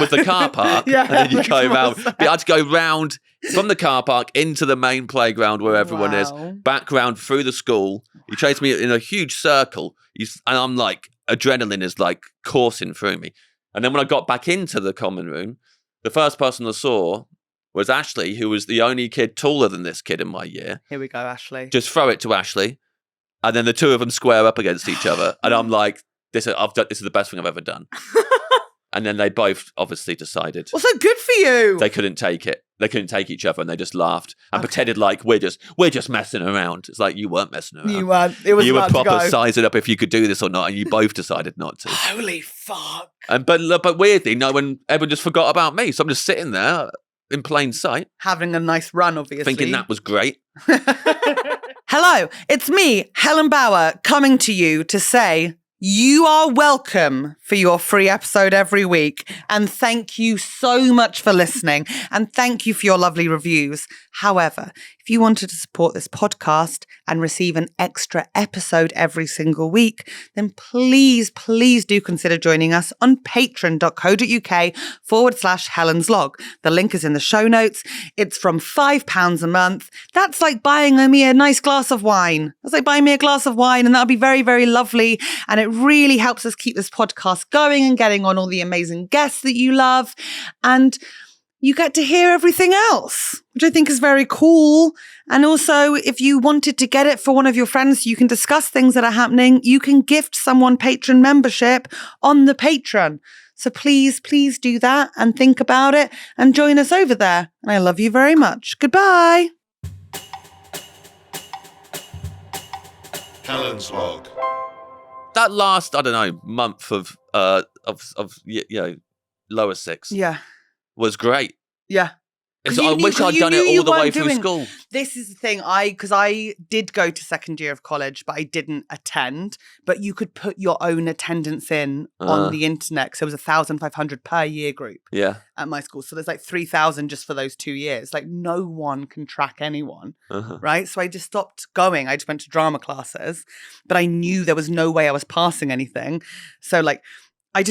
was the car park. Yeah, and then you go like round. But you had to go round from the car park into the main playground where everyone is, Wow. back round through the school. He chased me in a huge circle. And I'm like, adrenaline is like coursing through me. And then when I got back into the common room, the first person I saw was Ashley, who was the only kid taller than this kid in my year. Here we go, Ashley. Just throw it to Ashley. And then the two of them square up against each other. And I'm like, this is the best thing I've ever done. And then they both obviously decided Well, so good for you. they couldn't take it. They couldn't take each other, and they just laughed and pretended like we're just messing around. It's like, you weren't messing around. You weren't. It was You were about to proper go. sizing up if you could do this or not, and you both decided not to. Holy fuck. And but weirdly, everyone just forgot about me. So I'm just sitting there in plain sight, Having a nice run, obviously. thinking that was great. Hello, it's me, Helen Bauer, coming to you to say you are welcome for your free episode every week. And thank you so much for listening. And thank you for your lovely reviews. However, if you wanted to support this podcast and receive an extra episode every single week, then please do consider joining us on patreon.co.uk/Helen's Log. The link is in the show notes. It's from £5 a month. That's like buying me a nice glass of wine. That's like buying me a glass of wine, and that'll be very, very lovely. And it really helps us keep this podcast going and getting on all the amazing guests that you love. And you get to hear everything else, which I think is very cool. And also, if you wanted to get it for one of your friends, you can discuss things that are happening. You can gift someone patron membership on the Patreon. So please do that and think about it and join us over there. And I love you very much. Goodbye. Helen's Log. That last, I don't know, month of lower six Yeah. was great. Yeah. It's- 'Cause I you wish knew- I'd you done knew it you all the way weren't through doing- school. This is the thing, because I did go to second year of college, but I didn't attend. But you could put your own attendance in on the internet. So it was 1,500 per year group Yeah. at my school. So there's like 3,000 just for those 2 years. Like no one can track anyone, right? So I just stopped going. I just went to drama classes, but I knew there was no way I was passing anything. So like, I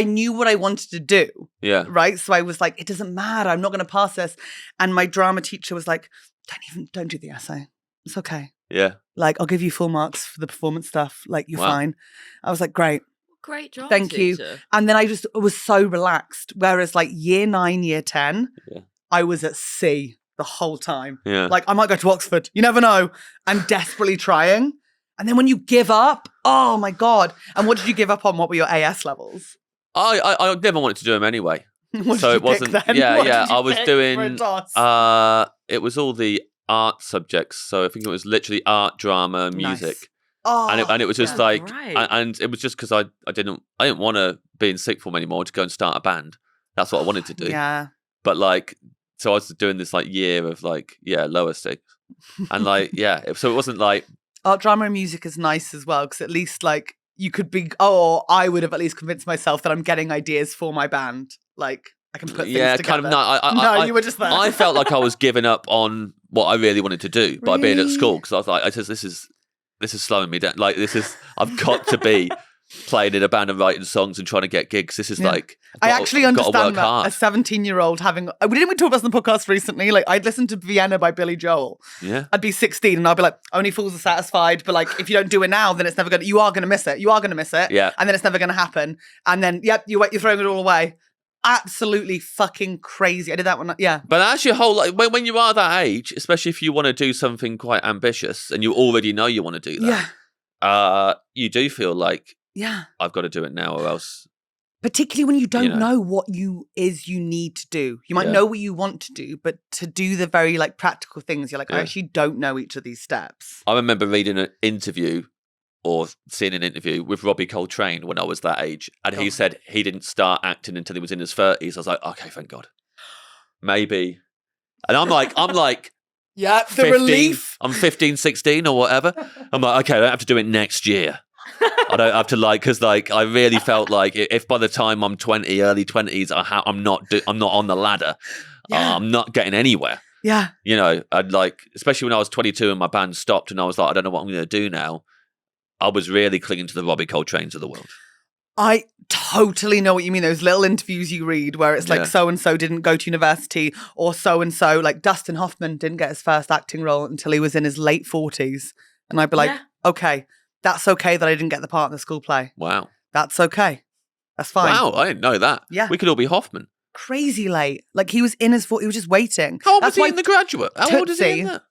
knew what I wanted to do. Yeah. Right. So I was like, it doesn't matter. I'm not going to pass this. And my drama teacher was like, don't do the essay. It's okay. Yeah. Like, I'll give you full marks for the performance stuff. Like, you're Wow. fine. I was like, great. Great job. Thank you. And then I just was so relaxed. Whereas like year 9, year 10, Yeah. I was at sea the whole time. Yeah. Like, I might go to Oxford. You never know. I'm desperately trying. And then when you give up, oh my God. And what did you give up on? What were your AS levels? I never wanted to do them anyway. What So did it you pick wasn't. then? Yeah, What yeah. did you I was pick doing. for a toss? It was all the art subjects. So I think it was literally art, drama, music, Nice. and it was just yeah, like, great. and it was just because I didn't want to be in sixth form anymore to go and start a band. That's what I wanted to do. Yeah. But like so I was doing this like year of like, lower stakes. And like, so it wasn't like. Art, drama and music is nice as well, because at least like you could be, I would have at least convinced myself that I'm getting ideas for my band. Like I can put things together. Kind of. You were just there. I felt like I was giving up on what I really wanted to do by being at school, because I was like, this is slowing me down. Like I've got to be playing in a band and writing songs and trying to get gigs. This is like, I actually understand that a 17-year-old having. Didn't we talk about this on the podcast recently? Like I'd listen to Vienna by Billy Joel. Yeah, I'd be 16 and I'd be like, only fools are satisfied. But like, if you don't do it now, then it's never gonna. You are gonna miss it. You are gonna miss it. Yeah, and then it's never gonna happen. And then you're throwing it all away. Absolutely fucking crazy. I did that one. Yeah. But that's your whole like when you are that age, especially if you want to do something quite ambitious and you already know you want to do that. Yeah. You do feel like. Yeah. I've got to do it now or else. Particularly when you don't know what you need to do. You might know what you want to do, but to do the very like practical things, you're like, I actually don't know each of these steps. I remember reading an interview or seeing an interview with Robbie Coltrane when I was that age. And he said he didn't start acting until he was in his 30s. I was like, okay, thank God. Maybe. And I'm like, yeah, the 15, relief. I'm 15, 16 or whatever. I'm like, okay, I don't have to do it next year. I don't have to because I really felt like if by the time I'm 20, early 20s, I'm not on the ladder, I'm not getting anywhere. Yeah. You know, I'd like, especially when I was 22 and my band stopped and I was like, I don't know what I'm going to do now. I was really clinging to the Robbie Coltranes of the world. I totally know what you mean. Those little interviews you read where it's like so-and-so didn't go to university or so-and-so, like Dustin Hoffman didn't get his first acting role until he was in his late 40s. And I'd be like, okay, that's okay that I didn't get the part in the school play. Wow. That's okay. That's fine. Wow, I didn't know that. Yeah. We could all be Hoffman. Crazy late. Like he was in his 40s, he was just waiting. How old was he in The Graduate? How old is he in that?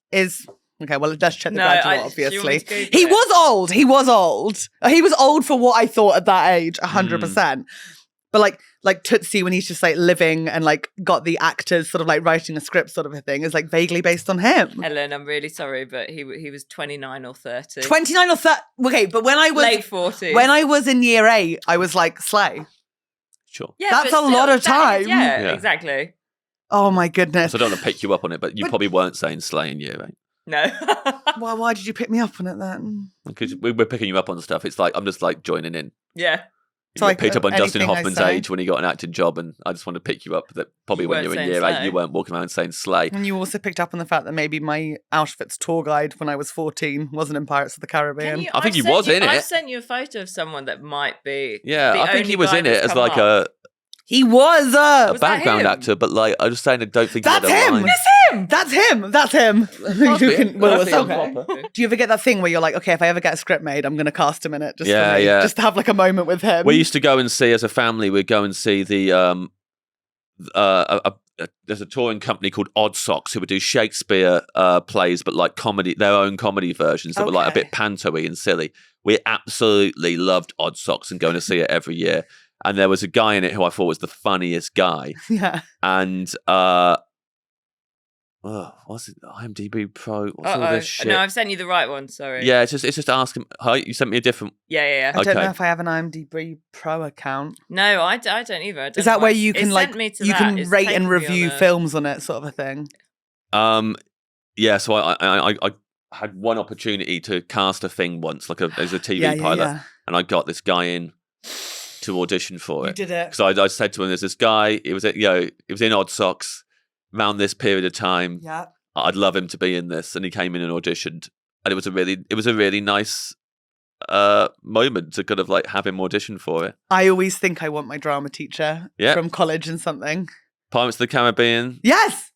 Okay, well, let's check The Graduate, obviously. He it. was old. He was old. He was old for what I thought at that age, 100%. But like Tootsie, when he's just like living and like got the actors sort of like writing a script sort of a thing, is like vaguely based on him. Helen, I'm really sorry, but he was 29 or 30. 29 or 30. Okay, but when I was late 40s. When I was in year 8, I was like, slay. Sure. Yeah, that's a lot of time. Yeah, exactly. Oh my goodness. So I don't want to pick you up on it, but you probably weren't saying slay in year 8. No. Well, why did you pick me up on it then? Because we're picking you up on stuff. It's like I'm just like joining in. Yeah. So I picked up on Dustin Hoffman's age when he got an acting job, and I just want to pick you up that probably when you were in year 8, you weren't walking around saying slay. And you also picked up on the fact that maybe my Auschwitz tour guide when I was 14 wasn't in Pirates of the Caribbean. I think he was in it. I've sent you a photo of someone that might be. Yeah, I think he was in it as like a. He was a background actor, but like I was saying, I don't think that's him. That's him. That's him. Do you ever get that thing where you're like, okay, if I ever get a script made, I'm going to cast him in it, just to have like a moment with him. We used to go and see as a family. We'd go and see the there's a touring company called Odd Socks who would do Shakespeare plays, but like comedy, their own comedy versions that were like a bit panto-y and silly. We absolutely loved Odd Socks and going to see it every year. And there was a guy in it who I thought was the funniest guy. Yeah. And what's it? IMDb Pro. What's all this shit? No, I've sent you the right one. Sorry. Yeah, it's just ask him. Hi, you sent me a different. Yeah. I don't know if I have an IMDb Pro account. No, I don't either. Is that where you can like you can rate and review films on it, sort of a thing? Yeah. So I had one opportunity to cast a thing once, like as a TV pilot, and I got this guy in to audition for it. You did it. So I said to him, "There's this guy. It was in Odd Socks around this period of time. Yeah, I'd love him to be in this." And he came in and auditioned, and it was a really nice moment to kind of like have him audition for it. I always think I want my drama teacher from college and something. Pirates of the Caribbean. Yes.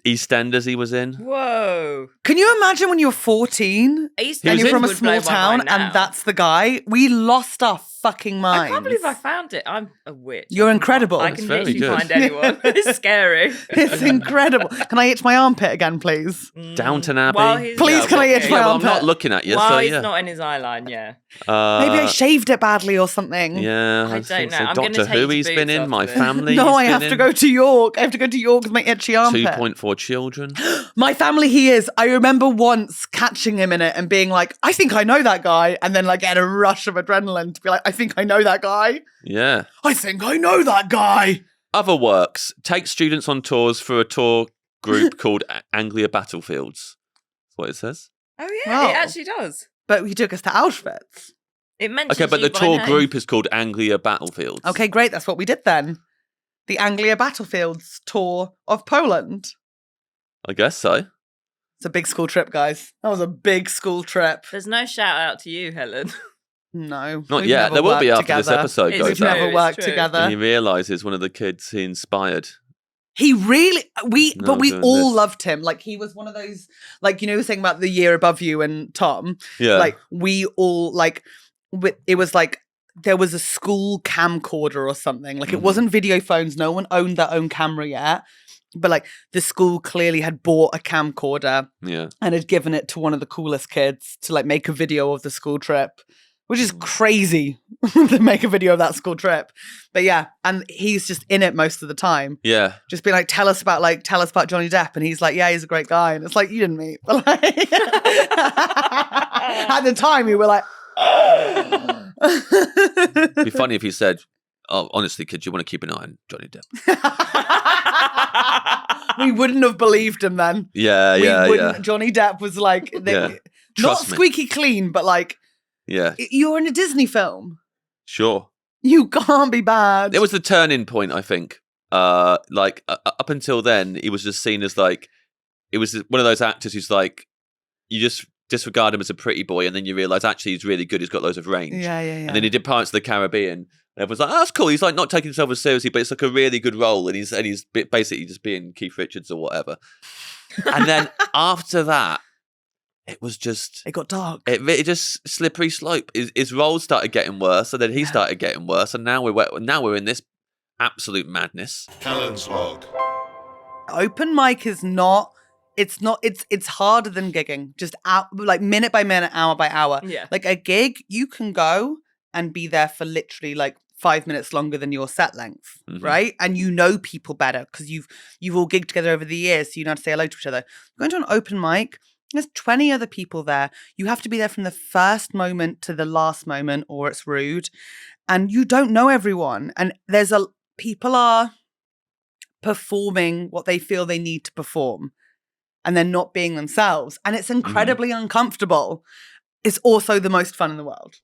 EastEnders he was in. Whoa. Can you imagine when you're 14 and you're from a small town and that's the guy? We lost our fucking minds. I can't believe I found it. I'm a witch. You're incredible. I can literally find anyone. It's scary. It's incredible. Can I itch my armpit again, please? Downton Abbey. Please, can I itch my armpit? I'm not looking at you. Well, he's not in his eye line, yeah. Maybe I shaved it badly or something. Yeah, I don't know. So Doctor Who he's been in, My Family. No, I have to go to York. I have to go to York with my itchy armpit. 2.4 Children. My Family, he is. I remember once catching him in it and being like, I think I know that guy. And then like get a rush of adrenaline to be like, I think I know that guy. Yeah. I think I know that guy. Other works. Take students on tours for a tour group called Anglia Battlefields. That's what it says. Oh, yeah, Wow. it actually does. But he took us to Auschwitz. It mentions Okay, but you the by tour name. group is called Anglia Battlefields. Okay, great. That's what we did then. The Anglia Battlefields tour of Poland. I guess so. It's a big school trip, guys. That was a big school trip. There's no shout out to you, Helen. No. Not we've yet. never There will be worked after this together. episode It's goes We've true, out. never it's worked true. together. And he realises one of the kids he inspired. He really, but we doing all this. loved him. Like, he was one of those, like, you know, saying about the year above you and Tom. Yeah. Like, we all, like, it was like, there was a school camcorder or something. Like, it wasn't video phones. No one owned their own camera yet. But, like, the school clearly had bought a camcorder Yeah. and had given it to one of the coolest kids to, like, make a video of the school trip, which is crazy to make a video of that school trip. But yeah, and he's just in it most of the time. Yeah. Just being like, tell us about Johnny Depp. And he's like, yeah, he's a great guy. And it's like, you didn't meet. But like, at the time, we were like, It'd be funny if he said, "Oh, honestly, kids, you want to keep an eye on Johnny Depp." we wouldn't have believed him then. Yeah, We yeah, wouldn't. yeah. Johnny Depp was like, Yeah. not Trust me. squeaky clean, but like, Yeah, you're in a Disney film. sure. You can't be bad. It was the turning point, I think. Up until then, he was just seen as like, it was one of those actors who's like, you just disregard him as a pretty boy, and then you realise actually he's really good. He's got loads of range. Yeah. And then he did Pirates of the Caribbean. And everyone's like, oh, that's cool. He's like not taking himself as seriously, but it's like a really good role. And he's basically just being Keith Richards or whatever. And then after that, it was just, It got dark. it just slippery slope. His roles started getting worse, and then he started getting worse, and now we're in this absolute madness. Helen's log. Open mic is not. It's harder than gigging. Just out, like minute by minute, hour by hour. Yeah. Like a gig, you can go and be there for literally like 5 minutes longer than your set length, right? And you know people better because you've all gigged together over the years, so you know how to say hello to each other. Going to an open mic, there's 20 other people there. You have to be there from the first moment to the last moment, or it's rude. And you don't know everyone. And people are performing what they feel they need to perform, and they're not being themselves. And it's incredibly uncomfortable. It's also the most fun in the world.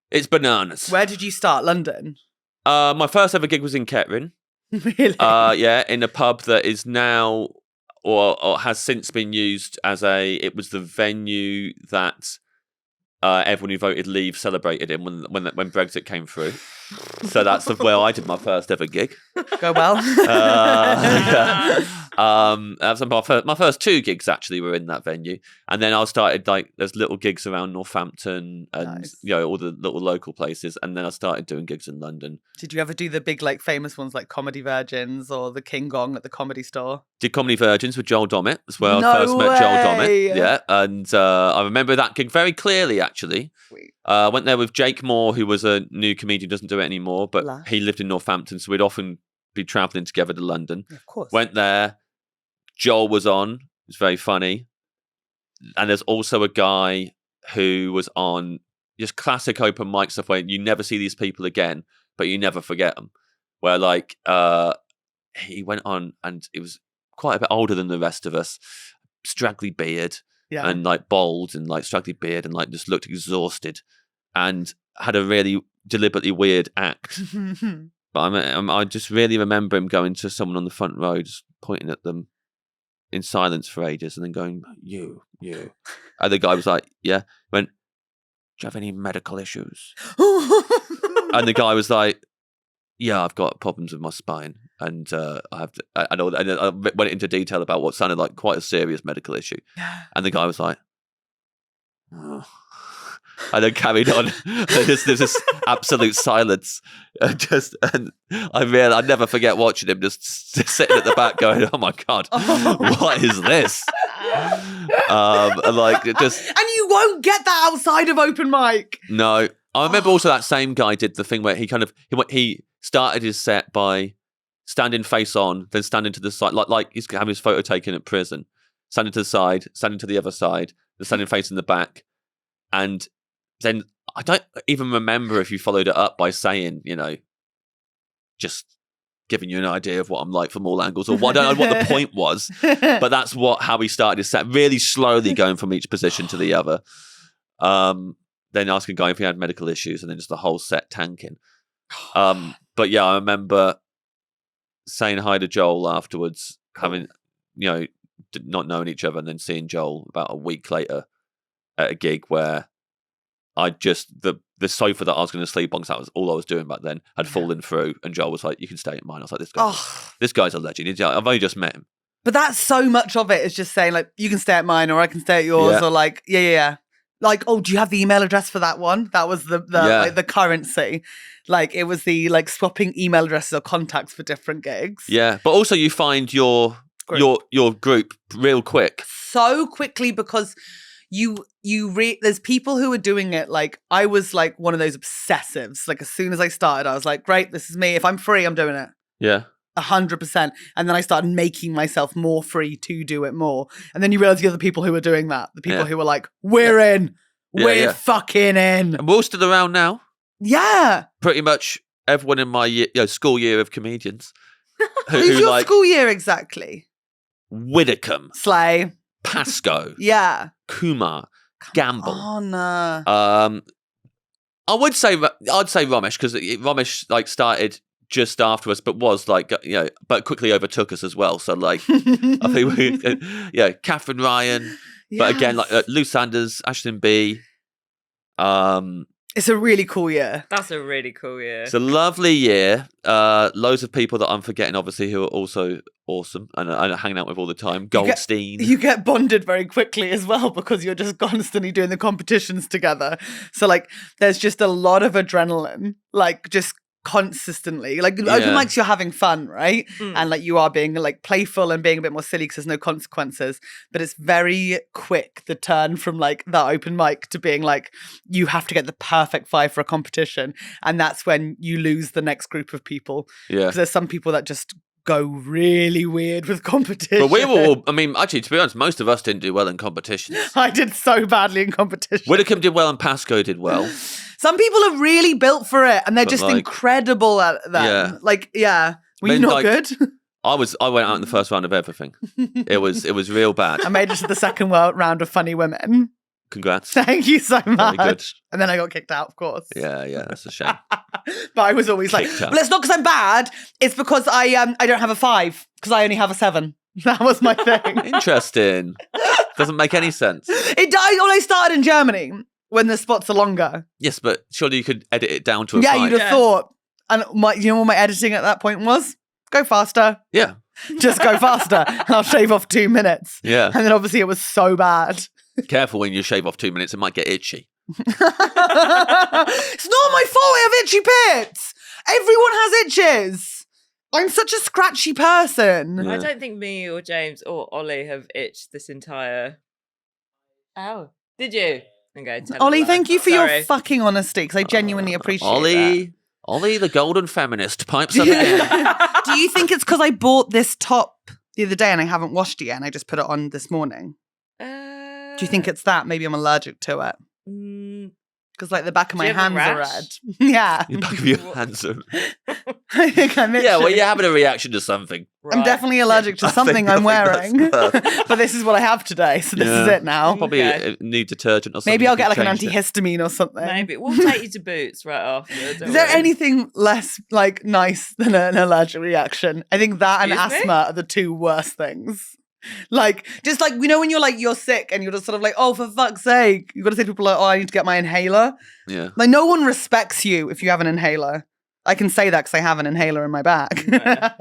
It's bananas. Where did you start? London? My first ever gig was in Kettering. Really? Yeah, in a pub that is now or has since been used as it was the venue that everyone who voted Leave celebrated in when Brexit came through. So that's where I did my first ever gig. Go well. Yeah. That was my first two gigs actually were in that venue, and then I started like there's little gigs around Northampton and Nice. all the little local places, and then I started doing gigs in London. Did you ever do the big like famous ones like Comedy Virgins or the King Gong at the Comedy Store? Did Comedy Virgins with Joel Dommett as well. No I first met Joel way. Dommett. Yeah, and I remember that gig very clearly actually. Sweet. Went there with Jake Moore, who was a new comedian, doesn't do it anymore, but Lush. he lived in Northampton, so we'd often be travelling together to London. Of course. Went there. Joel was on. It was very funny. And there's also a guy who was on just classic open mic stuff where you never see these people again, but you never forget them. Where like he went on and it was quite a bit older than the rest of us, straggly beard Yeah. and like bald and like straggly beard and like just looked exhausted and had a really deliberately weird act. But I just really remember him going to someone on the front row, just pointing at them in silence for ages and then going, you. And the guy was like, yeah. Went, do you have any medical issues? And the guy was like, yeah, I've got problems with my spine. And I have to, and I went into detail about what sounded like quite a serious medical issue. And the guy was like, oh. And then carried on. There's this absolute silence. And I'd never forget watching him just sitting at the back going, oh my God, what is this? And you won't get that outside of open mic. No. I remember also that same guy did the thing where he started his set by standing face on, then standing to the side, like he's having his photo taken at prison, standing to the side, standing to the other side, then standing facing the back. And then I don't even remember if you followed it up by saying, just giving you an idea of what I'm like from all angles, or I don't know what the point was, but that's how he started his set, really slowly going from each position to the other. Then asking a guy if he had medical issues, and then just the whole set tanking. But yeah, I remember saying hi to Joel afterwards, having, not knowing each other, and then seeing Joel about a week later at a gig where the sofa that I was going to sleep on, because that was all I was doing back then, had fallen through, and Joel was like, "You can stay at mine." I was like, "This guy's a legend. I've only just met him." But that's so much of it is just saying like, "You can stay at mine, or I can stay at yours," or like, yeah. Like, oh, do you have the email address for that one? That was the currency. Like, it was the like swapping email addresses or contacts for different gigs. Yeah, but also you find your group real quick. So quickly, because there's people who are doing it. Like, I was like one of those obsessives. Like, as soon as I started, I was like, great, this is me. If I'm free, I'm doing it. Yeah. 100%. And then I started making myself more free to do it more. And then you realize the other people who were doing that, the people who were like, we're in. We're fucking in. And we're all still around now. Yeah. Pretty much everyone in my school year of comedians. Who's your school year exactly? Widdicombe. Slay. Pascoe. Yeah. Kumar. Gamble. Oh, no. I'd say Romesh, because Romesh like started just after us, but was like, but quickly overtook us as well. So like, I think Catherine Ryan, but again, like Lou Sanders, Ashton B. It's a really cool year. That's a really cool year. It's a lovely year. Loads of people that I'm forgetting, obviously, who are also awesome and hanging out with all the time. Goldstein. You get bonded very quickly as well, because you're just constantly doing the competitions together. So like, there's just a lot of adrenaline, like just consistently, like open mics, you're having fun, right? And like you are being like playful and being a bit more silly because there's no consequences, but it's very quick, the turn from like that open mic to being like, you have to get the perfect 5 for a competition, and that's when you lose the next group of people, because there's some people that just go really weird with competition. But we were all, actually, to be honest, most of us didn't do well in competitions. I did so badly in competition. Widdicombe did well and Pascoe did well. Some people are really built for it, and they're just incredible at that. Yeah. Like, were you not good? I went out in the first round of everything. It was real bad. I made it to the second round of Funny Women. Congrats. Thank you so much. Very good. And then I got kicked out, of course. Yeah, that's a shame. But I was always like, well, it's not because I'm bad. It's because I don't have a 5, because I only have a 7. That was my thing. Interesting. Doesn't make any sense. It died when I started in Germany, when the spots are longer. Yes, but surely you could edit it down to a 5. Yeah, you'd have thought. And you know what my editing at that point was? Go faster. Yeah. Just go faster, and I'll shave off 2 minutes. Yeah. And then obviously it was so bad. Careful when you shave off 2 minutes, it might get itchy. It's not my fault I have itchy pits. Everyone has itches. I'm such a scratchy person. I don't think me or James or Ollie have itched this entire... Ow. Did you? Okay, Ollie, thank you for your fucking honesty, because I genuinely appreciate that. Ollie, the golden feminist, pipes up again. Do you think it's because I bought this top the other day and I haven't washed it yet and I just put it on this morning? Do you think it's that? Maybe I'm allergic to it. Because like the back of my hands are red. Yeah. The back of your hands are I think I'm itching. Yeah, well, you're having a reaction to something. I'm definitely allergic to something I'm wearing. But this is what I have today, so this is it now. Probably need detergent or something. Maybe I'll get like an antihistamine or something. Maybe. We'll take you to Boots right after. Is there anything less like nice than an allergic reaction? I think that and asthma are the 2 worst things. Like, just like, when you're sick and you're just sort of like, oh, for fuck's sake, you've got to say to people like, oh, I need to get my inhaler. Yeah. Like, no one respects you if you have an inhaler. I can say that because I have an inhaler in my bag. Yeah.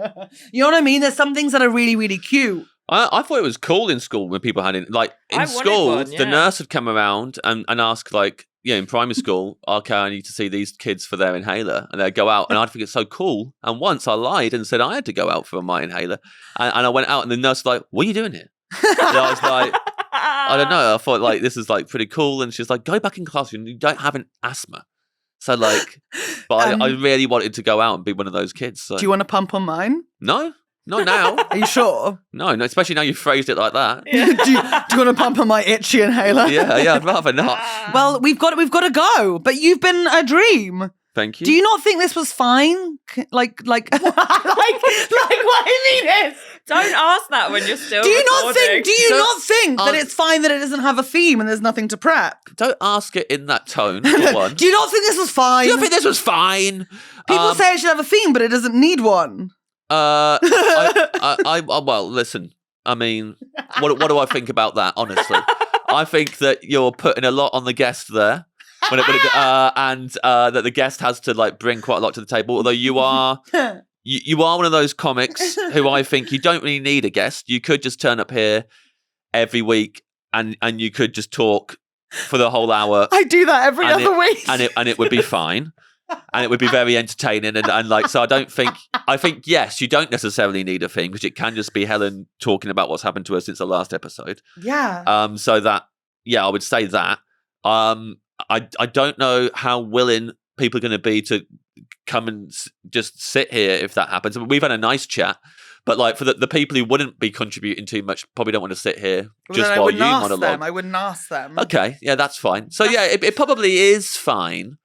You know what I mean? There's some things that are really, really cute. I thought it was cool in school when people had it. Like, in school, the nurse would come around and ask, like, in primary school, okay, I need to see these kids for their inhaler. And they'd go out, and I'd think it's so cool. And once I lied and said I had to go out for my inhaler. And I went out, and the nurse was like, what are you doing here? And I was like, I don't know. I thought, like, this is, like, pretty cool. And she's like, go back in class. You don't have an asthma. So, like, but I really wanted to go out and be one of those kids. So. Do you want to pump on mine? No. Not now. Are you sure? No, especially now you've phrased it like that. Yeah. do you want to pump on my itchy inhaler? Yeah, I'd rather not. Well, we've got to go, but you've been a dream. Thank you. Do you not think this was fine? Like what I mean is, don't ask that when you're still. Do you recording. not think that it's fine that it doesn't have a theme and there's nothing to prep? Don't ask it in that tone, for one. Do you not think this was fine? Do you think this was fine? People say it should have a theme, but it doesn't need one. Well, listen. I mean, what do I think about that? Honestly, I think that you're putting a lot on the guest there, and that the guest has to like bring quite a lot to the table. Although you are one of those comics who I think you don't really need a guest. You could just turn up here every week, and you could just talk for the whole hour. I do that every other week, and it would be fine. And it would be very entertaining and like, so I think, yes, you don't necessarily need a theme because it can just be Helen talking about what's happened to her since the last episode. Yeah. So that, I would say that. I don't know how willing people are going to be to come and just sit here if that happens. I mean, we've had a nice chat, but like for the people who wouldn't be contributing too much, probably don't want to sit here just while you monologue. I wouldn't ask them. Okay. Yeah, that's fine. So yeah, it probably is fine.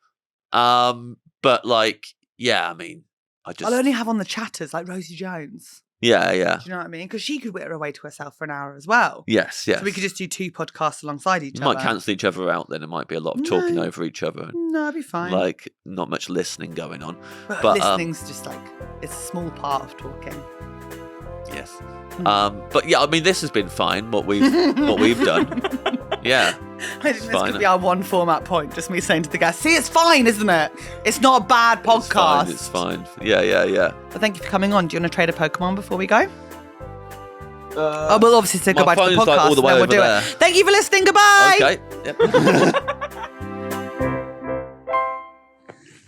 But like, I mean, I'll only have on the chatters like Rosie Jones. Yeah. Do you know what I mean? Because she could whitter away to herself for an hour as well. Yes. So we could just do 2 podcasts alongside each other. Might cancel each other out then. It might be a lot of talking over each other. No, it'd be fine. Like, not much listening going on. But listening's just like, it's a small part of talking. Yes. But yeah, I mean, this has been fine, what we've done. Yeah. I think this could be our one format point, just me saying to the guests, see, it's fine, isn't it? It's not a bad podcast. It's fine. Yeah. But thank you for coming on. Do you want to trade a Pokemon before we go? We'll obviously say goodbye to the podcast, like all the way and then we'll do there. it. Thank you for listening. Goodbye. Okay. Yep.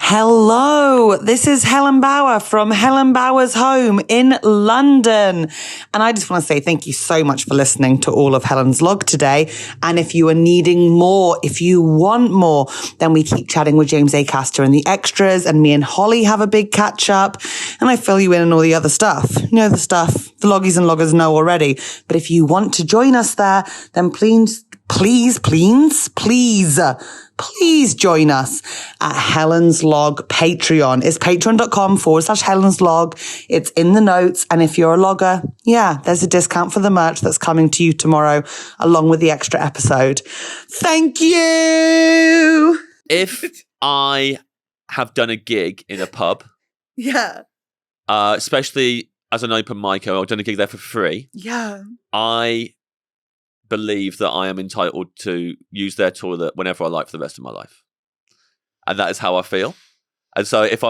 Hello, this is Helen Bower from Helen Bower's home in London. And I just want to say thank you so much for listening to all of Helen's log today. And if you are needing more, if you want more, then we keep chatting with James Acaster and the extras, and me and Holly have a big catch up, and I fill you in on all the other stuff. You know, the stuff the loggies and loggers know already. But if you want to join us there, then please join us at Helen's Log Patreon. It's patreon.com/Helen's Log. It's in the notes. And if you're a logger, there's a discount for the merch that's coming to you tomorrow, along with the extra episode. Thank you. If I have done a gig in a pub, especially as an open micer, I've done a gig there for free. I believe that I am entitled to use their toilet whenever I like for the rest of my life, and that is how I feel. And so if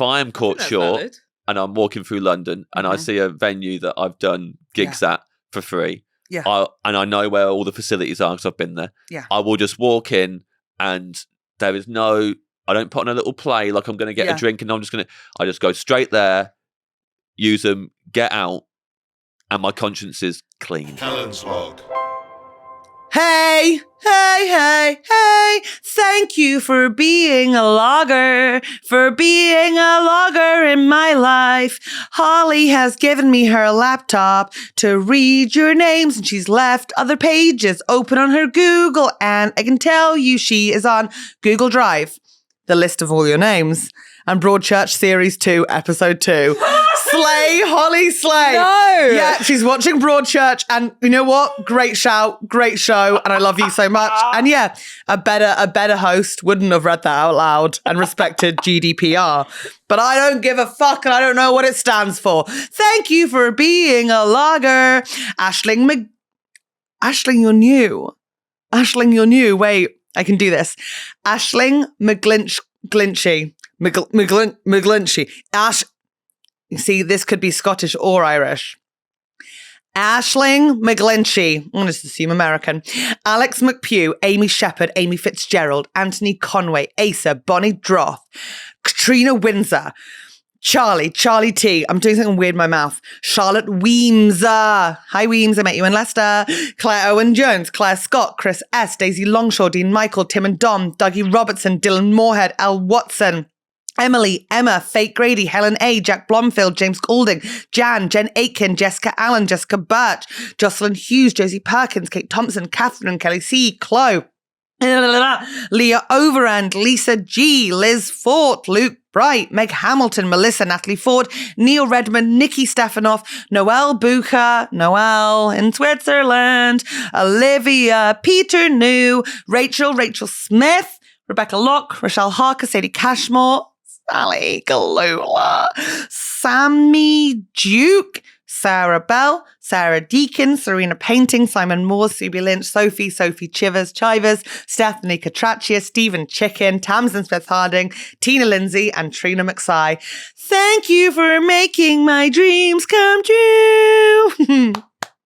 I am caught short and I'm walking through London and I see a venue that I've done gigs at for free, and I know where all the facilities are because I've been there, I will just walk in, and there is I don't put on a little play like I'm going to get a drink, and I just go straight there, use them, get out, and my conscience is clean. Helen's Log. Hey, thank you for being a logger, in my life. Holly has given me her laptop to read your names, and she's left other pages open on her Google, and I can tell you she is on Google Drive, the list of all your names, and Broadchurch Series 2, Episode 2. Slay, Holly, slay. No. Yeah, she's watching Broadchurch, and you know what? Great shout, great show, and I love you so much. And yeah, a better host wouldn't have read that out loud and respected GDPR. But I don't give a fuck, and I don't know what it stands for. Thank you for being a logger. Aisling, you're new. Aisling, you're new. Wait, I can do this. Aisling McGlinchey. McGlinchey. You see, this could be Scottish or Irish. Aisling McGlinchey. I'm going to assume American. Alex McPugh, Amy Sheppered, Amy Fitzgerald, Anthony Conway, Asa, Bonnie Drough, Catriona Windsor, Charley T. I'm doing something weird in my mouth. Charlotte Weemes. Hi, Weemes. I met you in Leicester. Claire Owen-Jones, Claire Scott, Chris S., Daisy Longshaw, Dean Michael, Tim and Dom, Dougie Robertson, Dylan Moorhead, Al Watson, Emilie, Emma, Fayt, Grady, Helen A., Jack Blomfield, James Goulding, Jen Aitken, Jessica Allen, Jessica Birch, Jocelyn Hughes, Josie Perkins, Kate Thompson, Catherine, Kelly C., Chloe, Leah Overend, Lisa G, Liz Fort, Luke Bright, Meg Hamilton, Melissa, Natalie Ford, Neil Redmond, Nikki Stefanoff, Noelle Bucher, Noelle in Switzerland, Olivia, Peter New, Rachel Smith, Rebecca Locke, Rochelle Harker, Sadie Cashmore, Sally Galula, Sammy Duke, Sarah Bell, Sarah Deakin, Serena Painting, Simon Moore, Subi Lynch, Sophie Chivers, Stephanie Catraccia, Stephen Chicken, Tamsin Smith Harding, Tina Lindsay, and Trina McSay. Thank you for making my dreams come true.